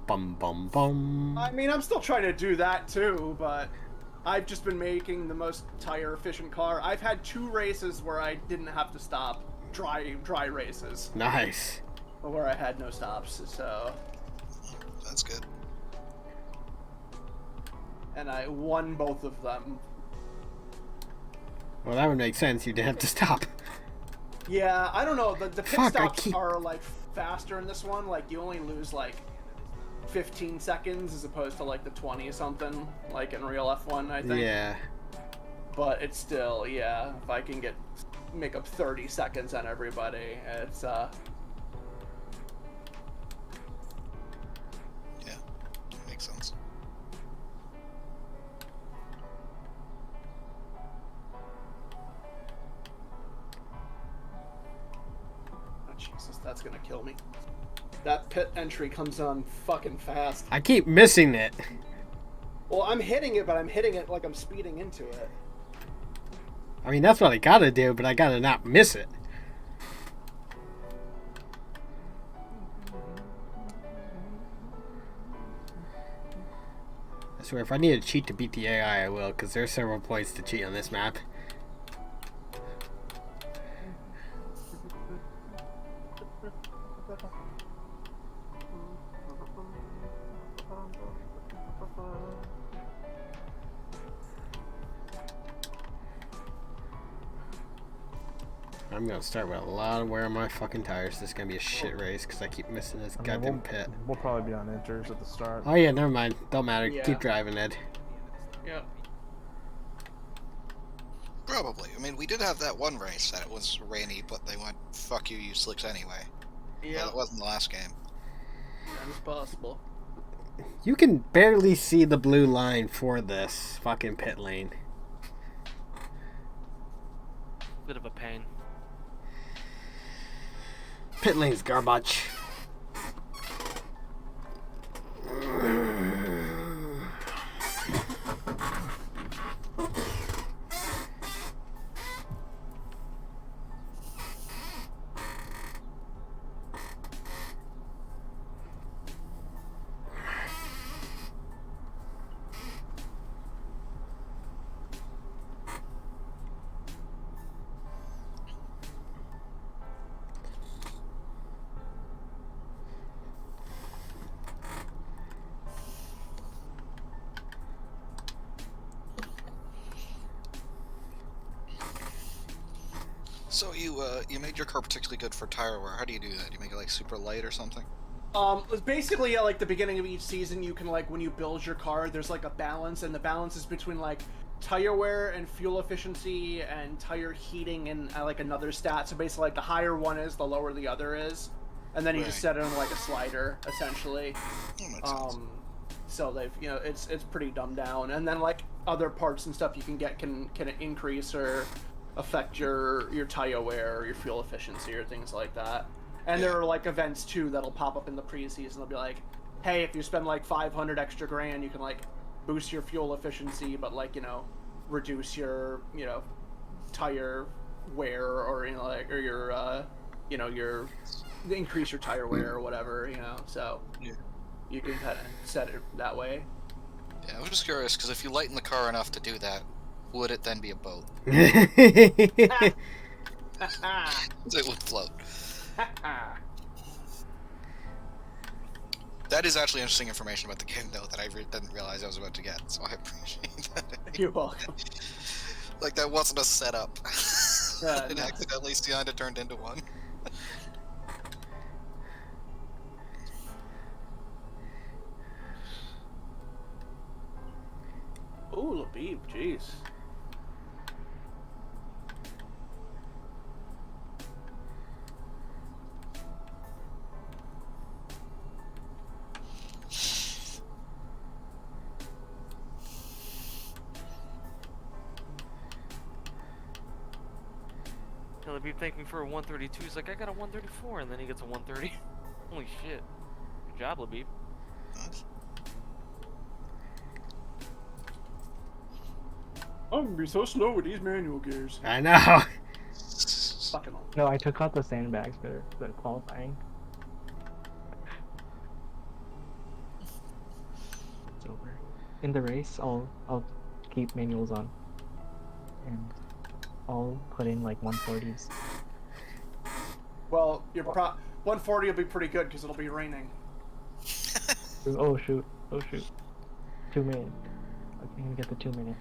Bum bum bum. I mean, I'm still trying to do that too, but I've just been making the most tire efficient car. I've had 2 races where I didn't have to stop, dry races, Nice. where I had no stops, so... That's good. And I won both of them. Well, that would make sense. You didn't have to stop. Yeah, I don't know. The pit Fuck, I stops keep- are like faster in this one. Like you only lose like 15 seconds as opposed to like the 20 something like in real F1, I think. Yeah. But it's still, yeah. If I can make up 30 seconds on everybody, it's Yeah. Makes sense. oh, Jesus, that's gonna kill me. That pit entry comes on fucking fast. I keep missing it. Well, I'm hitting it, but I'm hitting it like I'm speeding into it. I mean, that's what I gotta do, but I gotta not miss it. I swear, if I need to cheat to beat the AI, I will, because there's several points to cheat on this map. I'm gonna start with a lot of wear on my fucking tires. This is gonna be a shit race because I keep missing this I mean, goddamn pit. We'll probably be on inters at the start. Oh yeah, never mind. Don't matter. Yeah. Keep driving, Ed. Yeah. Probably. I mean, we did have that one race that it was rainy, but they went, fuck you, you slicks anyway. Yeah. Well, it wasn't the last game. That is possible. You can barely see the blue line for this fucking pit lane. Bit of a pain. Pit lane's garbage. So you made your car particularly good for tire wear. How do you do that? Do you make it like super light or something? It's basically at like the beginning of each season, you can like when you build your car, there's like a balance, and the balance is between like tire wear and fuel efficiency and tire heating and like another stat. So basically, like the higher one is, the lower the other is, and then you just set it on like a slider essentially. That makes sense. So they've it's pretty dumbed down, and then like other parts and stuff you can get can increase or affect your tire wear or your fuel efficiency or things like that. And there are like events too that'll pop up in the preseason. They'll be like, hey, if you spend like 500 extra grand, you can like boost your fuel efficiency, but like reduce your tire wear or like or your your increase your tire wear or whatever so you can kind of set it that way. Yeah, I was just curious because if you lighten the car enough to do that, would it then be a boat? It would float. That is actually interesting information about the game, though, that I didn't realize I was about to get, so I appreciate that. You're welcome. Like, that wasn't a setup. Yeah, It no. accidentally kinda turned into one. Ooh, Labib, jeez. He'll be thanking for a 132. He's like, I got a 134, and then he gets a 130. Holy shit. Good job, Labib. I'm gonna be so slow with these manual gears. I know. Fucking hell. No, I took out the sandbags for the qualifying. It's over. In the race, I'll keep manuals on, and I'll put in like 140s. Well, your 140 will be pretty good because it'll be raining. Oh shoot! Oh shoot! 2 minute. I can get the 2 minute.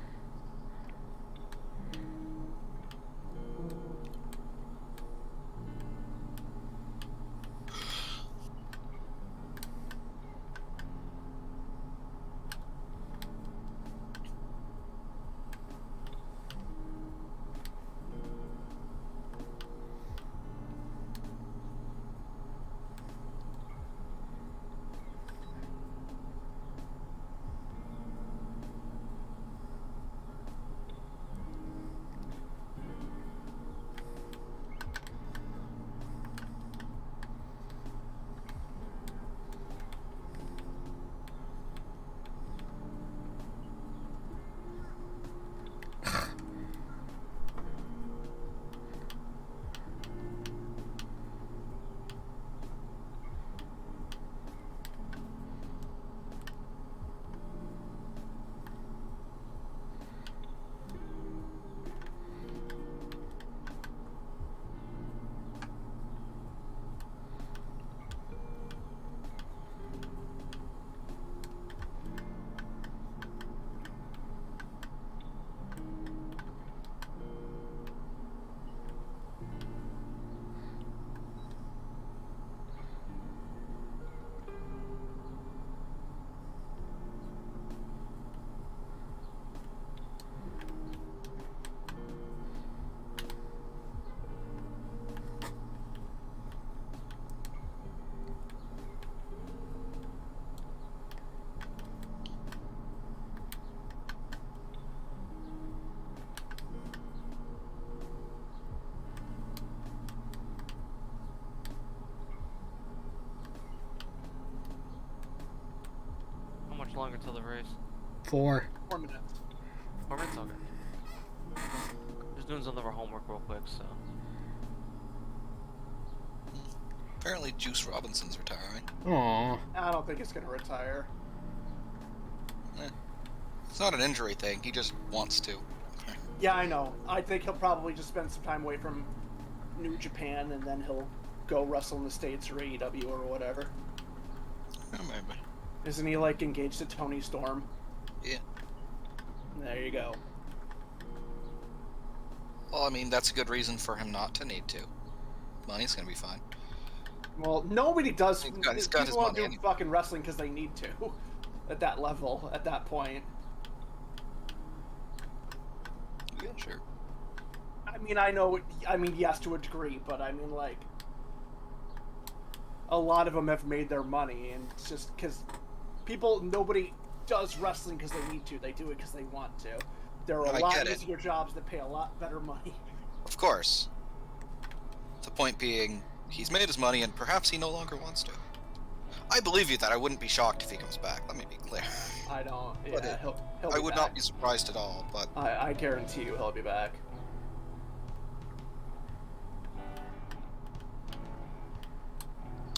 How much longer till the race? 4. 4 minutes. 4 minutes? Okay. Just doing some of our homework real quick, so. Apparently Juice Robinson's retiring. Aww. I don't think it's gonna retire. It's not an injury thing, he just wants to. Yeah, I know. I think he'll probably just spend some time away from New Japan, and then he'll go wrestle in the States or AEW or whatever. Oh, maybe. Isn't he like engaged to Tony Storm? Yeah. There you go. Well, I mean, that's a good reason for him not to need to. Money's gonna be fine. Well, nobody does. He's got his People won't money do anyway. fucking wrestling because they need to. At that level, at that point. Yeah, sure. I mean, I know. I mean, yes, to a degree, but I mean, like, a lot of them have made their money, and it's just because nobody does wrestling because they need to. They do it because they want to. There are a I lot get it. easier jobs that pay a lot better money. Of course. The point being, he's made his money, and perhaps he no longer wants to. I believe you that I wouldn't be shocked if he comes back. Let me be clear. I don't. But Yeah, he'll I be would back. not be surprised at all. But I guarantee you he'll be back.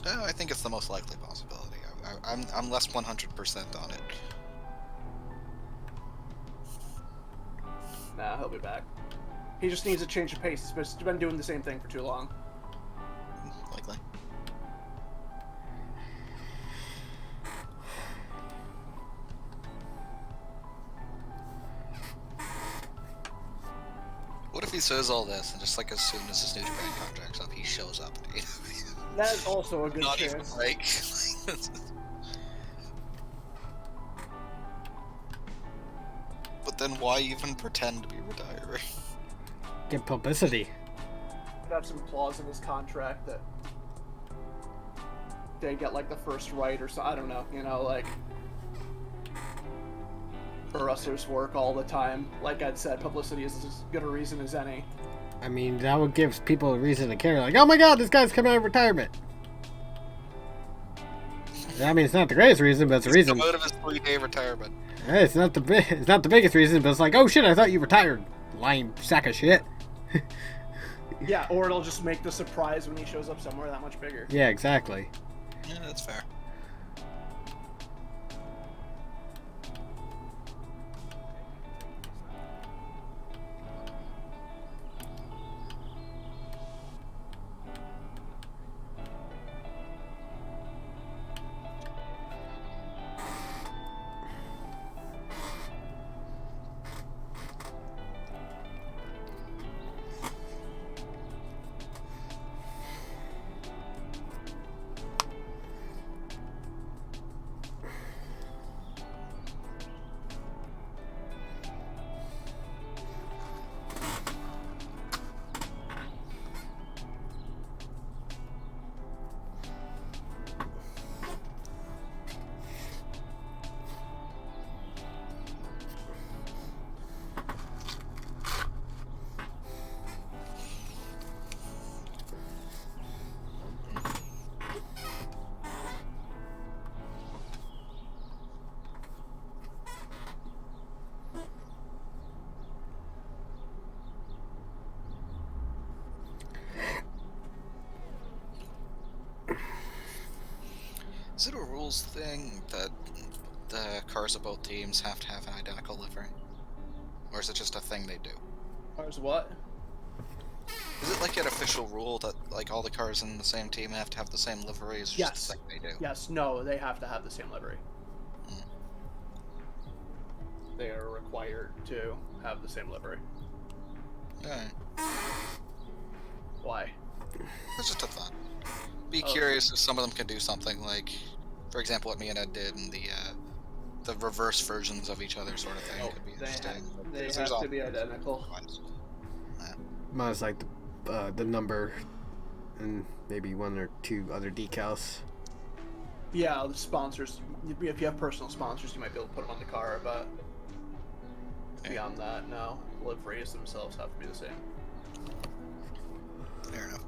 I think it's the most likely possibility. I'm less 100% on it. Nah, he'll be back. He just needs a change of pace. He's been doing the same thing for too long. Likely. What if he says all this and just like as soon as his New Japan contract's up, he shows up? That is also a good Not even chance. like. But then why even pretend to be retiring? Get publicity. Could have some clause in his contract that they get like the first right or so. I don't know. You know, like wrestlers work all the time. Like Ed said, publicity is as good a reason as any. I mean, that would give people a reason to care. Like, oh my god, this guy's coming out of retirement. I mean, it's not the greatest reason, but it's a reason. Come out of his 3-day retirement. Hey, it's not the biggest reason, but it's like, oh shit, I thought you retired, lying sack of shit. Yeah, or it'll just make the surprise when he shows up somewhere that much bigger. Yeah, exactly. Yeah, that's fair. Is it a rules thing that the cars of both teams have to have an identical livery? Or is it just a thing they do? Cars what? Is it like an official rule that like all the cars in the same team have to have the same livery? Is it Yes. just a thing they do? Yes, no, they have to have the same livery. Mm. They are required to have the same livery. Alright. Why? It's just a thought. Be Oh. curious if some of them can do something like, for example, what me and Ed did in the reverse versions of each other sort of thing. Oh, Could be they interesting. They There's have to be identical. Mine's like the number and maybe one or two other decals. Yeah, the sponsors. If you have personal sponsors, you might be able to put them on the car, but beyond that, no. Liveries themselves have to be the same. Fair enough.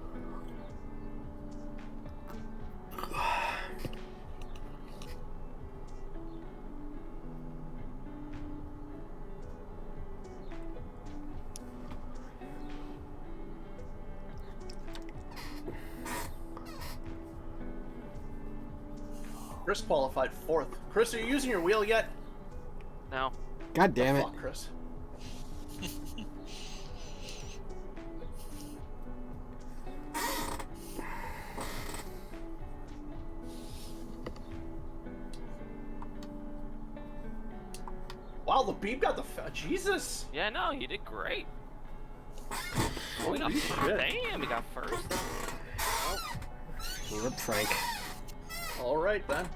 Chris qualified 4th. Chris, are you using your wheel yet? No. God damn it. Fuck, Chris. Wow, the beep got the Jesus. Yeah, no, you did great. Oh, he got Holy shit. Damn, he got first. Rip Frank. All right then.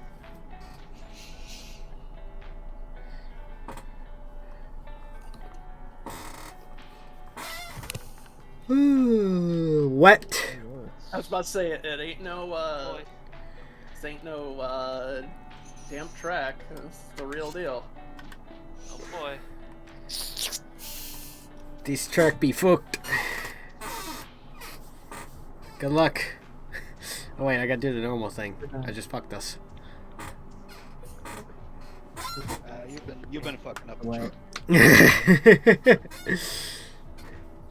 Ooh, wet. I was about to say it ain't no Boy. this ain't no damp track. It's the real deal. Oh boy. This track be fucked. Good luck. Oh wait, I gotta do the normal thing. I just fucked us. You've been fucking up. What?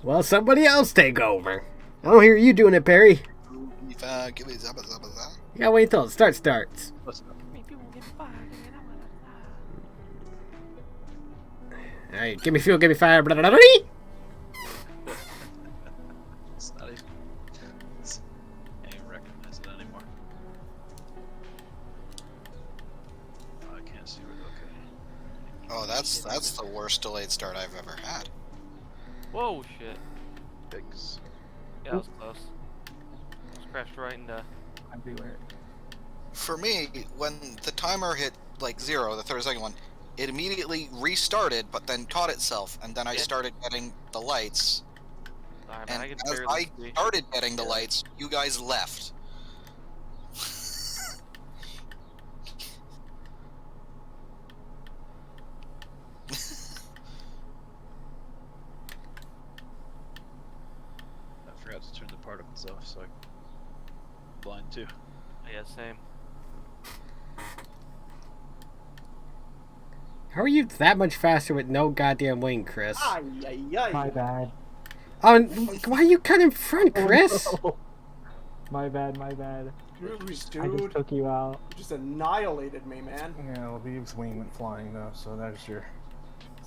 Well, somebody else take over. I don't hear you doing it, Perry. Give me zabba zabba zabba. You gotta wait till it starts. Listen up. Maybe we'll get fired and then I'm gonna Alright, give me fuel, give me fire. Blah, blah, blah, blah. It's not even. I can't even recognize it anymore. Oh, I can't see it. Okay. Oh, that's the worst delayed start I've ever had. Whoa, shit. Pigs. Yeah, that was close. Just crashed right into. Everywhere. For me, when the timer hit like 0, the 30-second one, it immediately restarted, but then caught itself, and then I Yeah. started getting the lights. Sorry, man, And I can as barely I see. started getting the lights, you guys left. I forgot to turn the particles off, so I'm blind too. Yeah, same. How are you that much faster with no goddamn wing, Chris? Ay, ay, ay. My bad. Oh, why are you cut in front, Chris? Oh, no. My bad, my bad. Jeez, I just dude. took you out. You just annihilated me, man. Yeah, Leviv's wing went flying though, so there's your.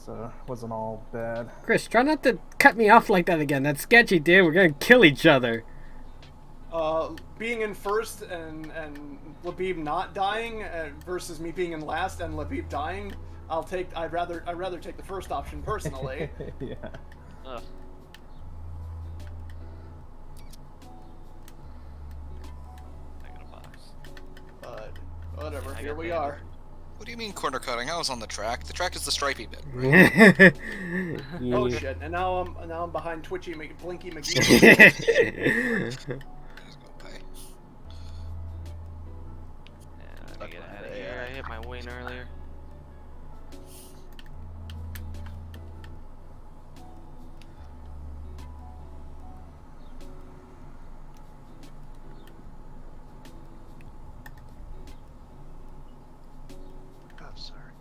So wasn't all bad. Chris, try not to cut me off like that again. That's sketchy, dude. We're gonna kill each other. Being in first and Labib not dying versus me being in last and Labib dying, I'd rather take the first option personally. Yeah. Ugh. I got a box. But whatever, Yeah, I here got we banded. are. What do you mean corner cutting? I was on the track. The track is the stripey bit. Oh shit! And now I'm behind Twitchy Blinky McGee. Just go away. Yeah, let me get ahead of here. I hit my wing earlier. I'm sorry.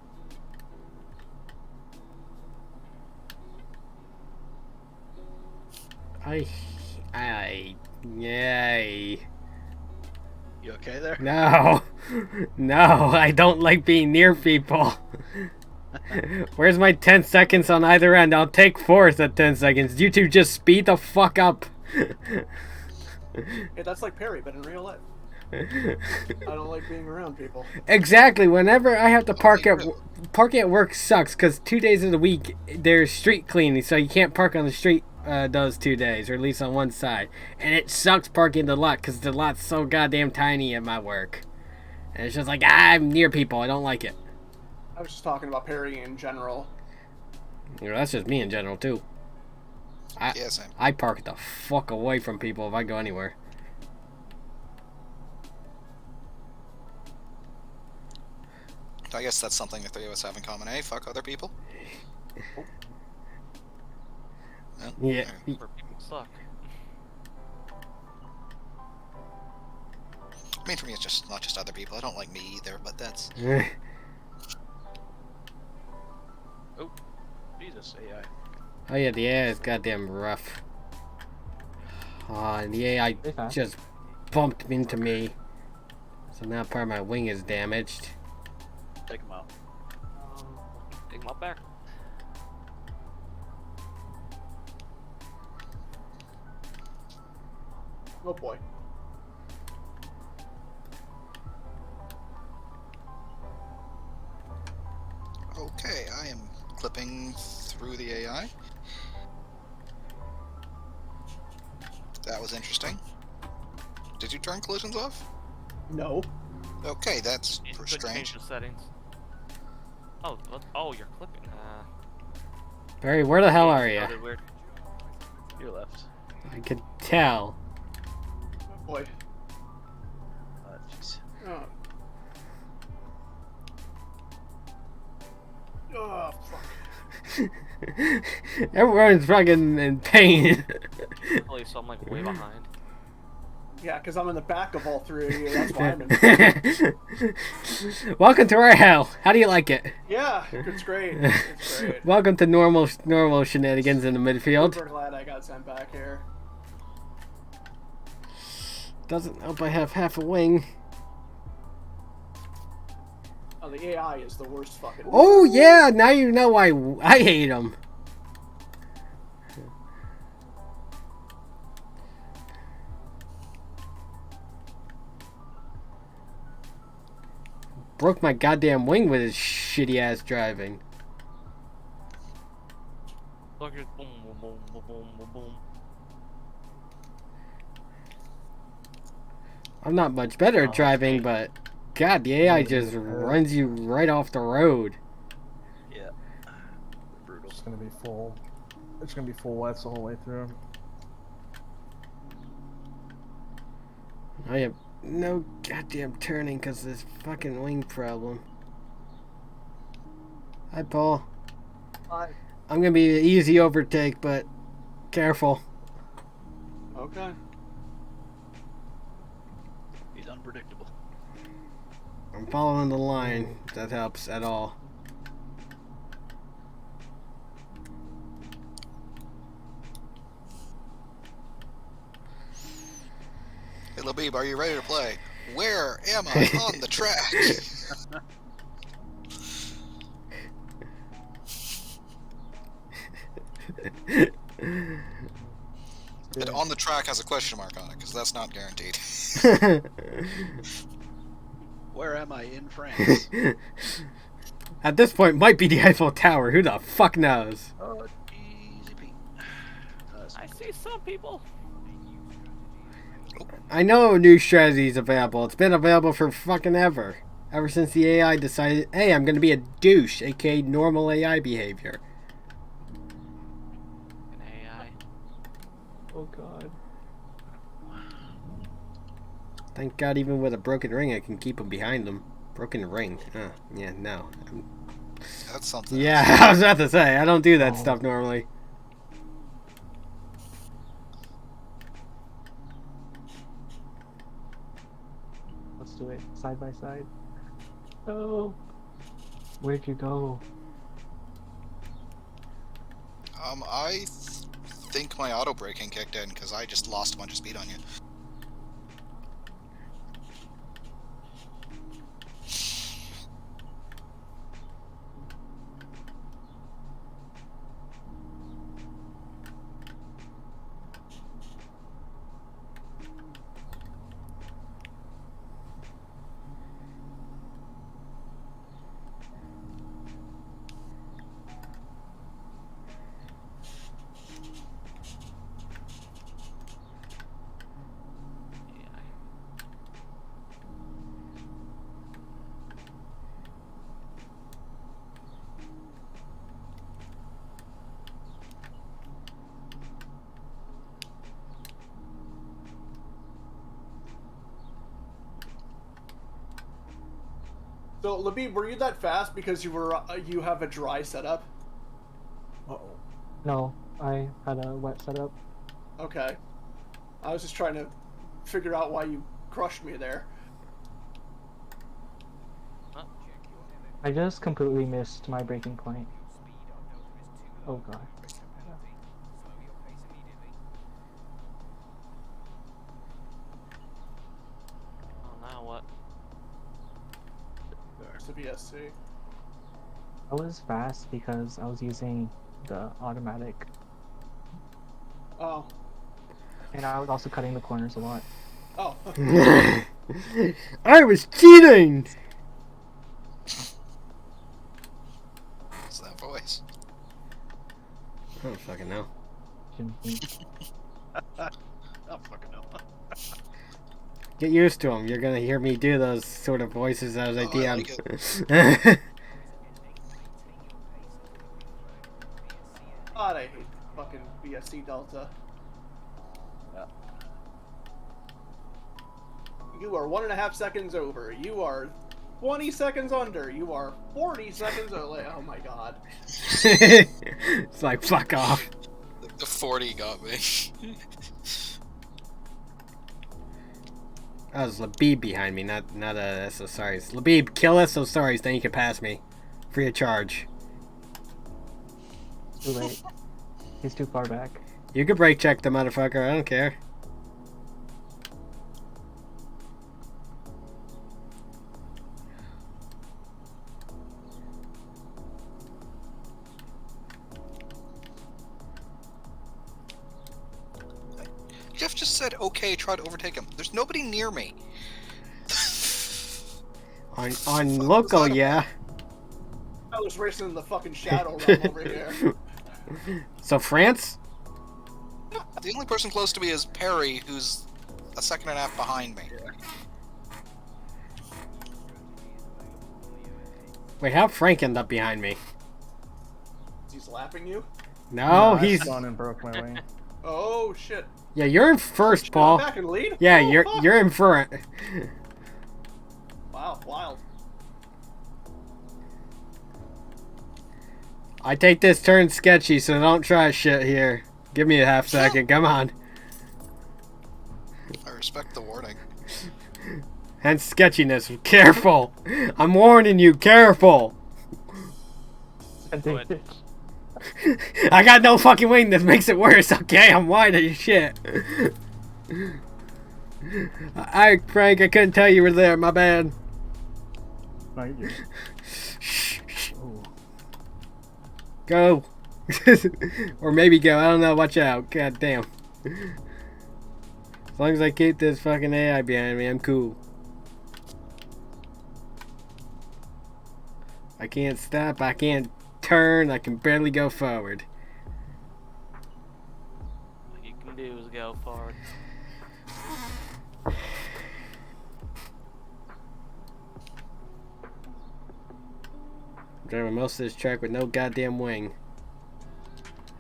Yay. You okay there? No, I don't like being near people. Where's my 10 seconds on either end? I'll take fourth at 10 seconds. You two just speed the fuck up. Hey, that's like Perry, but in real life. I don't like being around people. Exactly. Whenever I have to parking at work sucks because 2 days of the week there's street cleaning, so you can't park on the street those 2 days, or at least on one side. And it sucks parking the lot because the lot's so goddamn tiny at my work. And it's just like, I'm near people. I don't like it. I was just talking about Perry in general. You know, that's just me in general too. Yeah, same. I park the fuck away from people if I go anywhere. I guess that's something the three of us have in common, eh? Fuck other people? Well, Yeah. alright. Where people suck. I mean, for me, it's just not just other people. I don't like me either, but that's... Jesus, AI. Oh yeah, the AI is goddamn rough. And the AI Pretty fast. just bumped into me. So now part of my wing is damaged. Take him out. Take my back. Oh boy. Okay, I am clipping through the AI. That was interesting. Did you turn collisions off? No. Okay, that's You could strange. change the settings. Oh, oh, you're clipping. Barry, where the hell are you? Sounded weird. You're left. I could tell. Oh boy. Jeez. Oh. Oh, fuck. Everyone's fucking in pain. Holy, so I'm like way behind. Yeah, because I'm in the back of all three of you. That's why I'm in. Welcome to our hell. How do you like it? Yeah, it's great. It's great. Welcome to normal shenanigans in the midfield. Super glad I got sent back here. Doesn't help I have half a wing. Oh, the AI is the worst fucking. Oh yeah, now you know why I hate him. Broke my goddamn wing with his shitty ass driving. Look at boom, boom, boom, boom, boom, boom, boom. I'm not much better at driving, but God, the AI just runs you right off the road. Yeah. Brutal. It's gonna be full. It's gonna be full wets the whole way through. I have no goddamn turning because of this fucking wing problem. Hi, Paul. Hi. I'm gonna be an easy overtake, but careful. Okay. He's unpredictable. I'm following the line, if that helps at all. Hey, Labib, are you ready to play? Where am I on the track? And on the track has a question mark on it, because that's not guaranteed. Where am I in France? At this point, might be the Eiffel Tower. Who the fuck knows? Oh, easy Pete. I see some people. I know a new strategy is available. It's been available for fucking ever. Ever since the AI decided, hey, I'm gonna be a douche, aka normal AI behavior. An AI. Oh god. Thank God, even with a broken ring, I can keep him behind him. Broken ring. Yeah, no. That's something. Yeah, else. I was about to say, I don't do that Oh. stuff normally. Let's do it side by side. Oh. Where'd you go? I think my auto braking kicked in because I just lost a bunch of speed on you. So, Labib, were you that fast because you have a dry setup? Uh-oh. No, I had a wet setup. Okay. I was just trying to figure out why you crushed me there. I just completely missed my breaking point. Oh god. Oh, now what? There's the VSC. I was fast because I was using the automatic, Oh. and I was also cutting the corners a lot. Oh. I was cheating! What's that voice? I don't fucking know. Shouldn't be. I don't fucking know. Get used to them. You're gonna hear me do those sort of voices as I Oh, I DM. like God, I hate fucking VSC Delta. You are 1.5 seconds over. You are 20 seconds under. You are 40 seconds over. Oh my god. It's like, fuck off. The 40 got me. That was Labib behind me, not SO-Saris. Labib, kill SO-Saris, then you can pass me. Free of charge. Too late. He's too far back. You can brake check the motherfucker, I don't care. Jeff just said, okay, try to overtake him. There's nobody near me. On local, yeah. I was racing in the fucking shadow realm over here. So France? The only person close to me is Perry, who's a second and a half behind me. Wait, how'd Frank end up behind me? He's lapping you? No, I he's... spun and broke my wing. Oh shit. Yeah, you're in first, Should Paul. I go back and lead? Yeah, Oh, fuck. you're in front. Wow, wild. I take this turn sketchy, so don't try shit here. Give me a half second, come on. I respect the warning. Hence sketchiness. Careful. I'm warning you, careful. What? I got no fucking wing, that makes it worse. Okay, I'm wide as shit. Frank, I couldn't tell you were there, my bad. No, you're good. Ooh. Go. Or maybe go, I don't know, watch out. God damn. As long as I keep this fucking AI behind me, I'm cool. I can't stop, I can't turn, I can barely go forward. All you can do is go forward. I'm driving most of this track with no goddamn wing.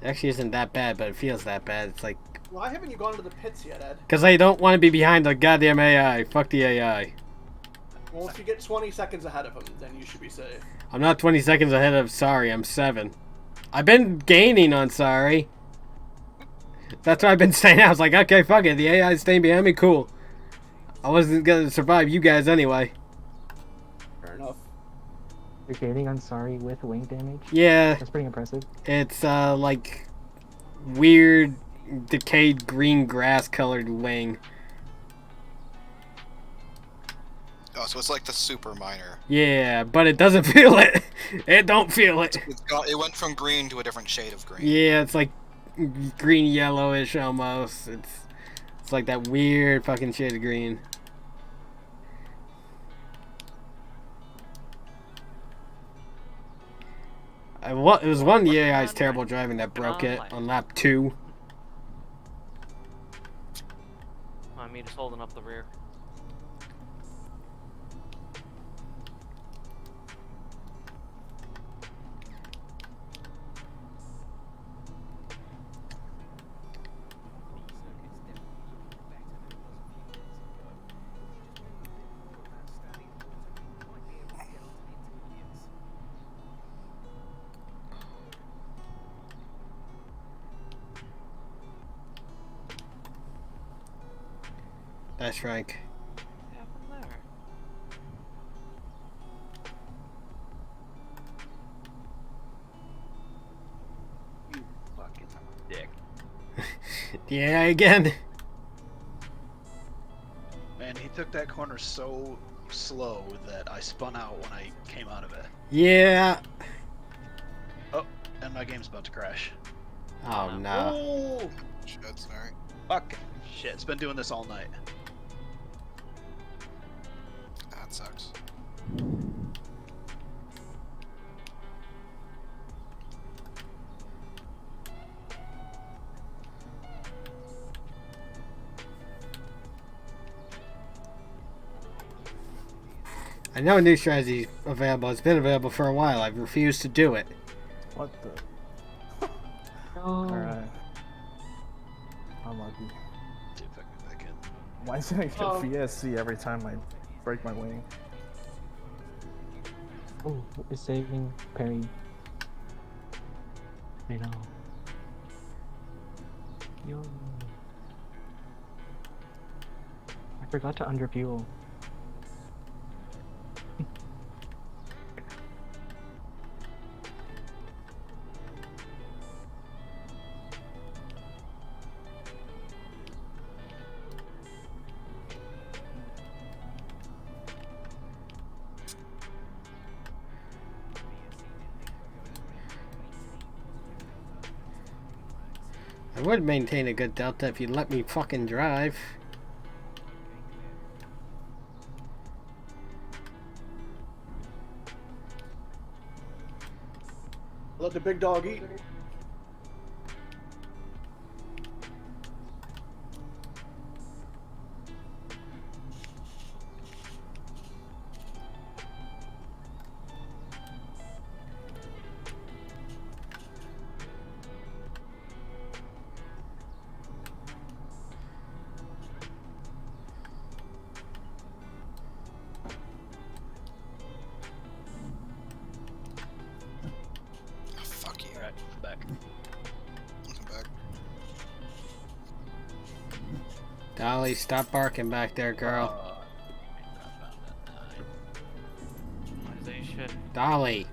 It actually isn't that bad, but it feels that bad. It's like... Why haven't you gone to the pits yet, Ed? Because I don't want to be behind the goddamn AI. Fuck the AI. Well, if you get 20 seconds ahead of him, then you should be safe. I'm not 20 seconds ahead of Sorry, I'm 7. I've been gaining on Sorry. That's what I've been saying. I was like, okay, fuck it. The AI's staying behind me, cool. I wasn't gonna survive you guys anyway. Fair enough. You're gaining on Sorry with wing damage? Yeah, That's pretty impressive. it's like weird decayed green grass colored wing. Oh, so it's like the super minor. Yeah, but it doesn't feel it. It don't feel it. It went from green to a different shade of green. Yeah, it's like green yellowish almost. It's like that weird fucking shade of green. It was one of the AI's terrible driving that broke it on lap 2. Me just holding up the rear. That's Frank. What happened there? You fucking dick. Yeah, again. Man, he took that corner so slow that I spun out when I came out of it. Yeah. Oh, and my game's about to crash. Oh no. Oh! Shit, sorry. Fuck. Shit, it's been doing this all night. That sucks. I know a new strategy available. It's been available for a while. I've refused to do it. What the? No. Alright. Unlucky. See if I can get back in. Why is it I get VSC every time I break my wing? Oh, it's saving parry. I know. Yo. I forgot to underfuel. I would maintain a good delta if you let me fucking drive. Let the big dog eat. Oh, fuck you. Alright, back. I'm back. Dolly, stop barking back there, girl. Organization. Dolly.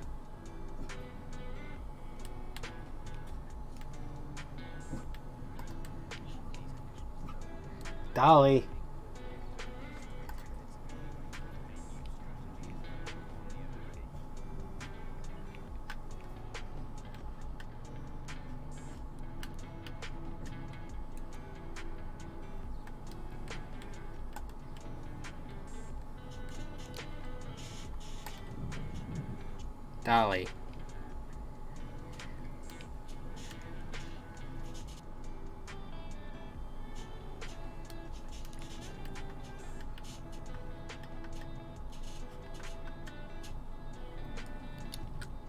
Dolly. Dolly.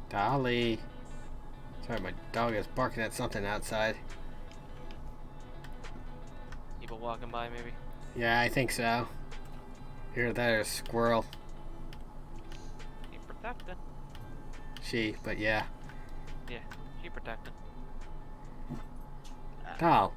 Dolly. Sorry, my dog is barking at something outside. People walking by, maybe. Yeah, I think so. Here, there's a squirrel. She protecting. She, but yeah. Yeah, she protecting. Doll.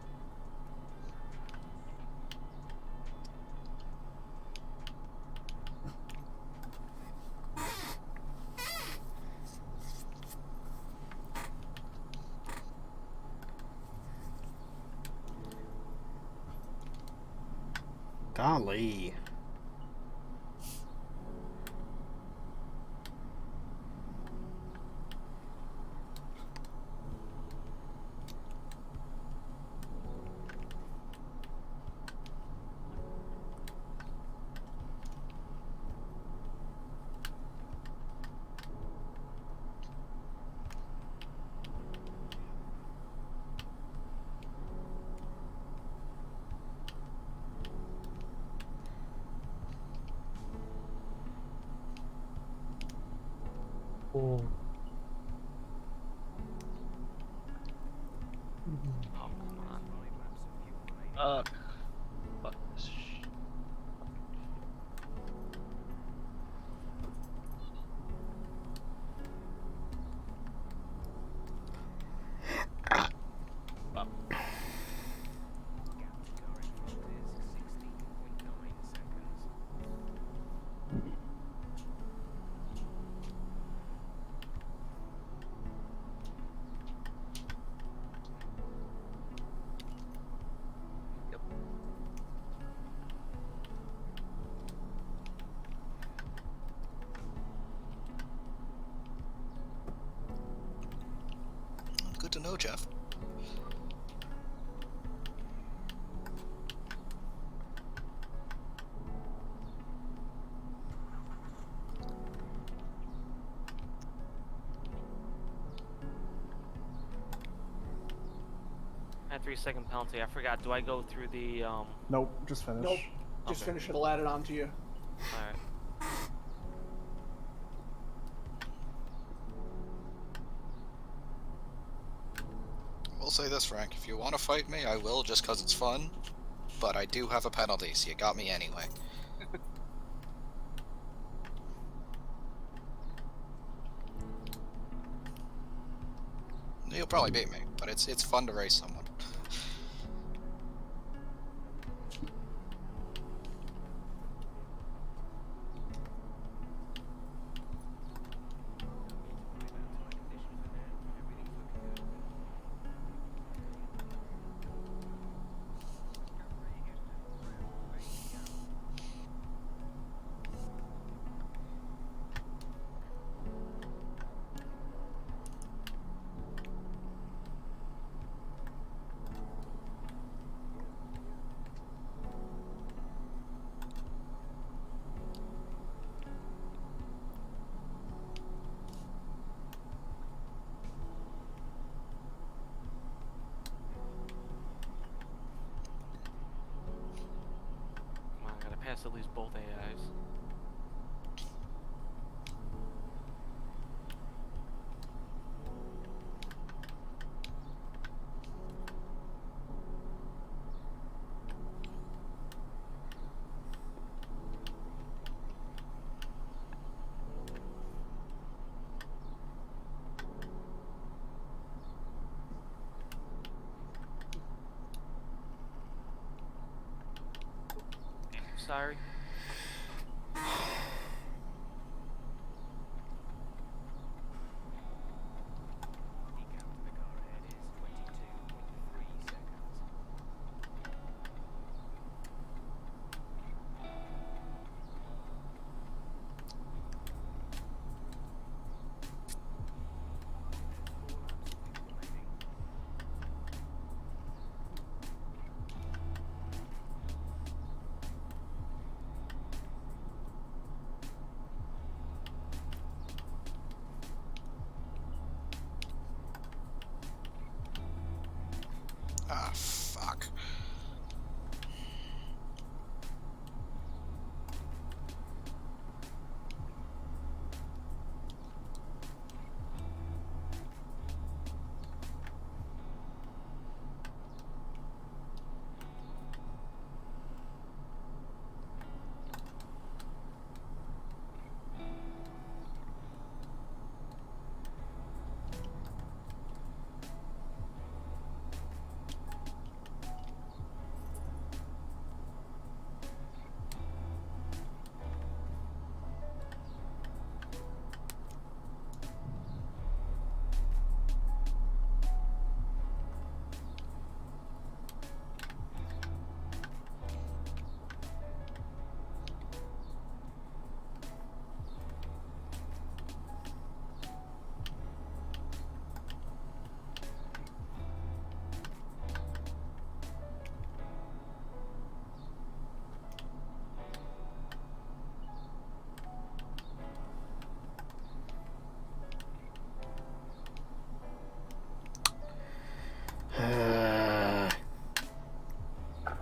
Dolly. Oh. Oh, come on. Fuck this shit. Good to know, Jeff. At 3-second penalty, I forgot. Do I go through the Nope, just finish. Nope. Just Okay. finish it. It'll add it on to you. Alright. I will say this, Frank. If you want to fight me, I will, just 'cause it's fun. but I do have a penalty, so you got me anyway. You'll probably beat me, but it's fun to race someone. Come on, I gotta pass at least both AIs. Sorry. Ah, fuck.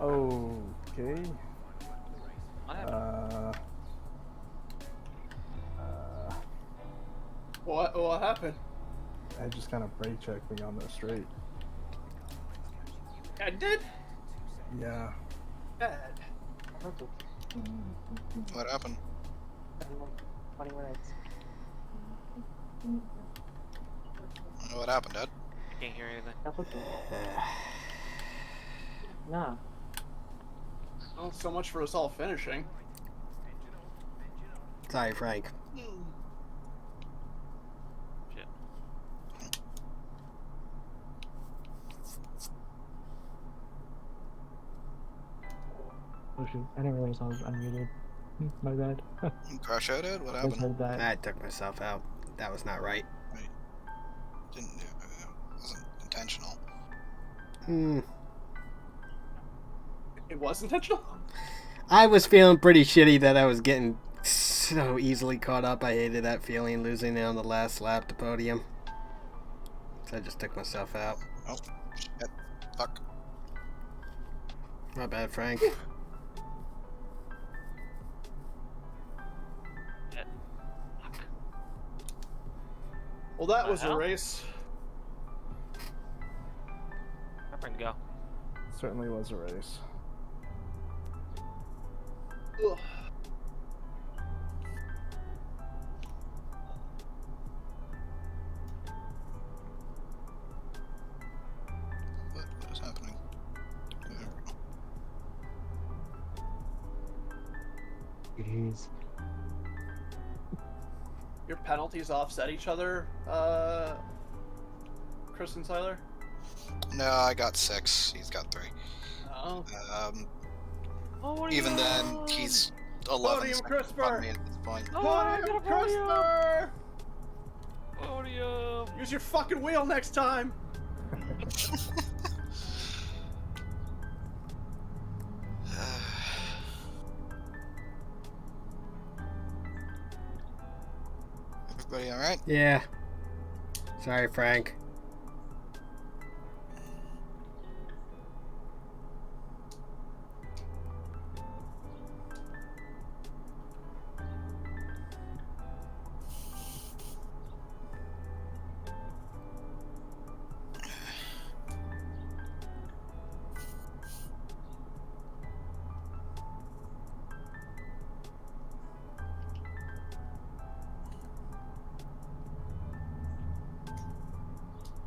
Okay. What happened? What happened? I just kind of brake checked me on the straight. I did. Yeah. Bad. What happened? 20 minutes. What happened, Dad? I can't hear anything. Nah. Well, so much for us all finishing. Sorry, Frank. Shit. Oh shoot, I didn't realize I was unmuted. My bad. Crash out, Ed? What I happened? heard that. I took myself out. That was not right. Wasn't intentional. Hmm. It was intentional. I was feeling pretty shitty that I was getting so easily caught up. I hated that feeling, losing it on the last lap to podium. So I just took myself out. Oh, shit. Fuck. My bad, Frank. Shit. Fuck. Well, that The was a hell? race. My friend go. Certainly was a race. Ugh. What is happening? Jeez. Your penalties offset each other, Chris and Tyler? No, I got 6. He's got 3. Oh. Even then, he's 11 Podium seconds above me CRISPR! at this point. Podium CRISPR! Podium! Use your fucking wheel next time! Everybody alright? Yeah. Sorry, Frank.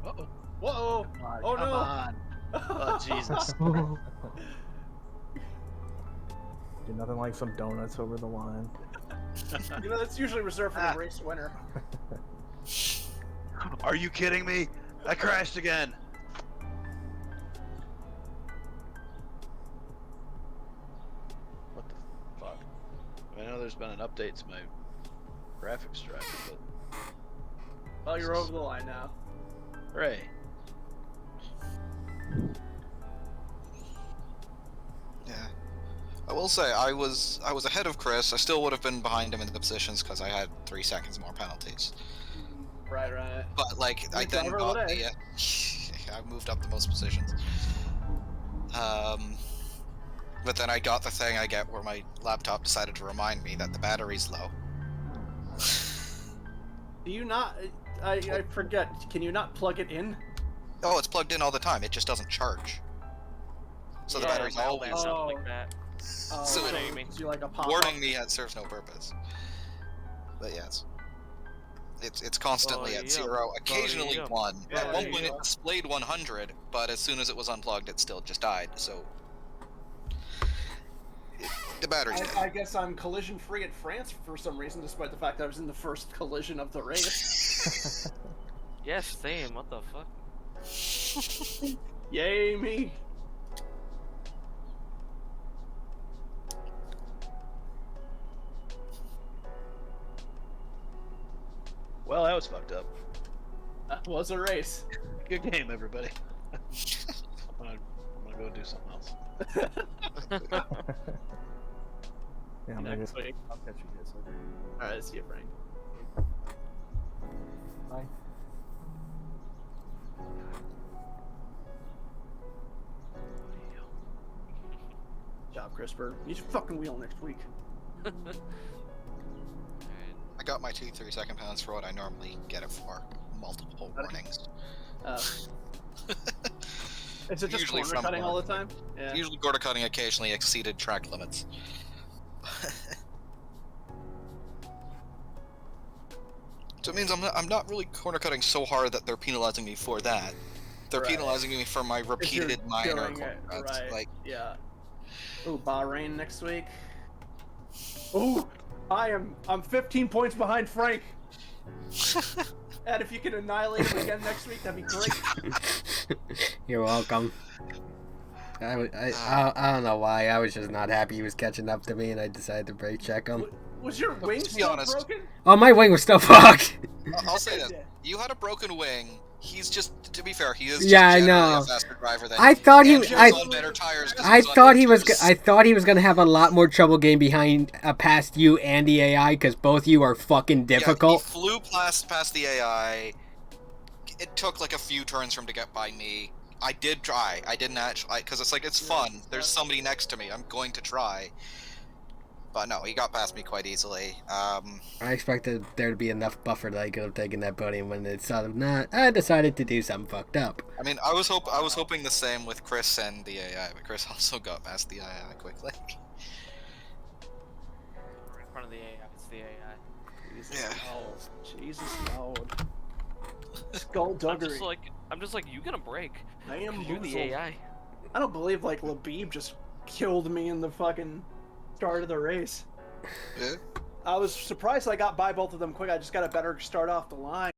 Uh-oh. Whoa! Come Oh, no. on. Oh, Jesus. Do nothing like some donuts over the line. You know, that's usually reserved for the race winner. Are you kidding me? I crashed again. What the fuck? I know there's been an update to my graphics driver, but Oh, you're over the line now. hooray. Yeah. I will say, I was ahead of Chris. I still would have been behind him in the positions because I had 3 seconds more penalties. Right, right. But, like, I Good then driver got of the the... day. I moved up the most positions. But then I got the thing I get where my laptop decided to remind me that the battery's low. Do you not... I forget. Can you not plug it in? Oh, it's plugged in all the time. It just doesn't charge. So the Yeah, battery's always Oh. Something like that. Oh, So so it- mean. you like a pop warning me that serves no purpose. But yes. It's constantly at Volume. 0, occasionally Volume. 1. Yeah, At one there point you it go. displayed 100, but as soon as it was unplugged it still just died, so... The battery's dead. I guess I'm collision free at France for some reason, despite the fact that I was in the first collision of the race. Yes, same. What the fuck? Yay me! Well, that was fucked up. That was a race. Good game, everybody. I'm gonna go do something else. Yeah, maybe Next week. I'll catch you guys later. Alright, see you, Frank. Bye. Job, CRISPR. Use your fucking wheel next week. Alright. I got my 2 3-second penalties for what I normally get it for. Multiple warnings. Is it just Usually corner from cutting all the corner. time? Yeah. Usually border cutting occasionally exceeded track limits. So it means I'm not really corner cutting so hard that they're penalizing me for that. They're Right. penalizing me for my If you're repeated minor doing corner it cuts. right. Like, Yeah. Ooh, Bahrain next week. Ooh, I'm 15 points behind Frank. And if you can annihilate him again next week, that'd be great. You're welcome. I don't know why. I was just not happy he was catching up to me, and I decided to brake check him. Was your wing to be still honest- broken? Oh, my wing was still fucked. I'll say this: Yeah. you had a broken wing. He's just, to be fair, he is Yeah, I just generally know. a faster driver than I you. thought he- And he's I- on better tires 'cause I he's on thought he was. ultras. I thought he was gonna have a lot more trouble getting behind past you and the AI because both you are fucking difficult. Yeah, he flew past the AI. It took like a few turns for him to get by me. I did try. I didn't actually, because it's like, it's fun. There's somebody next to me. I'm going to try. But no, he got past me quite easily. I expected there to be enough buffer that I could have taken that podium when it sort of not. I decided to do something fucked up. I mean, I was hoping the same with Chris and the AI, but Chris also got past the AI quickly. front of the AI. It's the AI. Jesus, Yeah. no. Jesus, no. Skullduggery. I'm just like, you gonna break. I am You're the boozled. AI. I don't believe like Labib just killed me in the fucking start of the race. Yeah. I was surprised I got by both of them quick. I just got a better start off the line.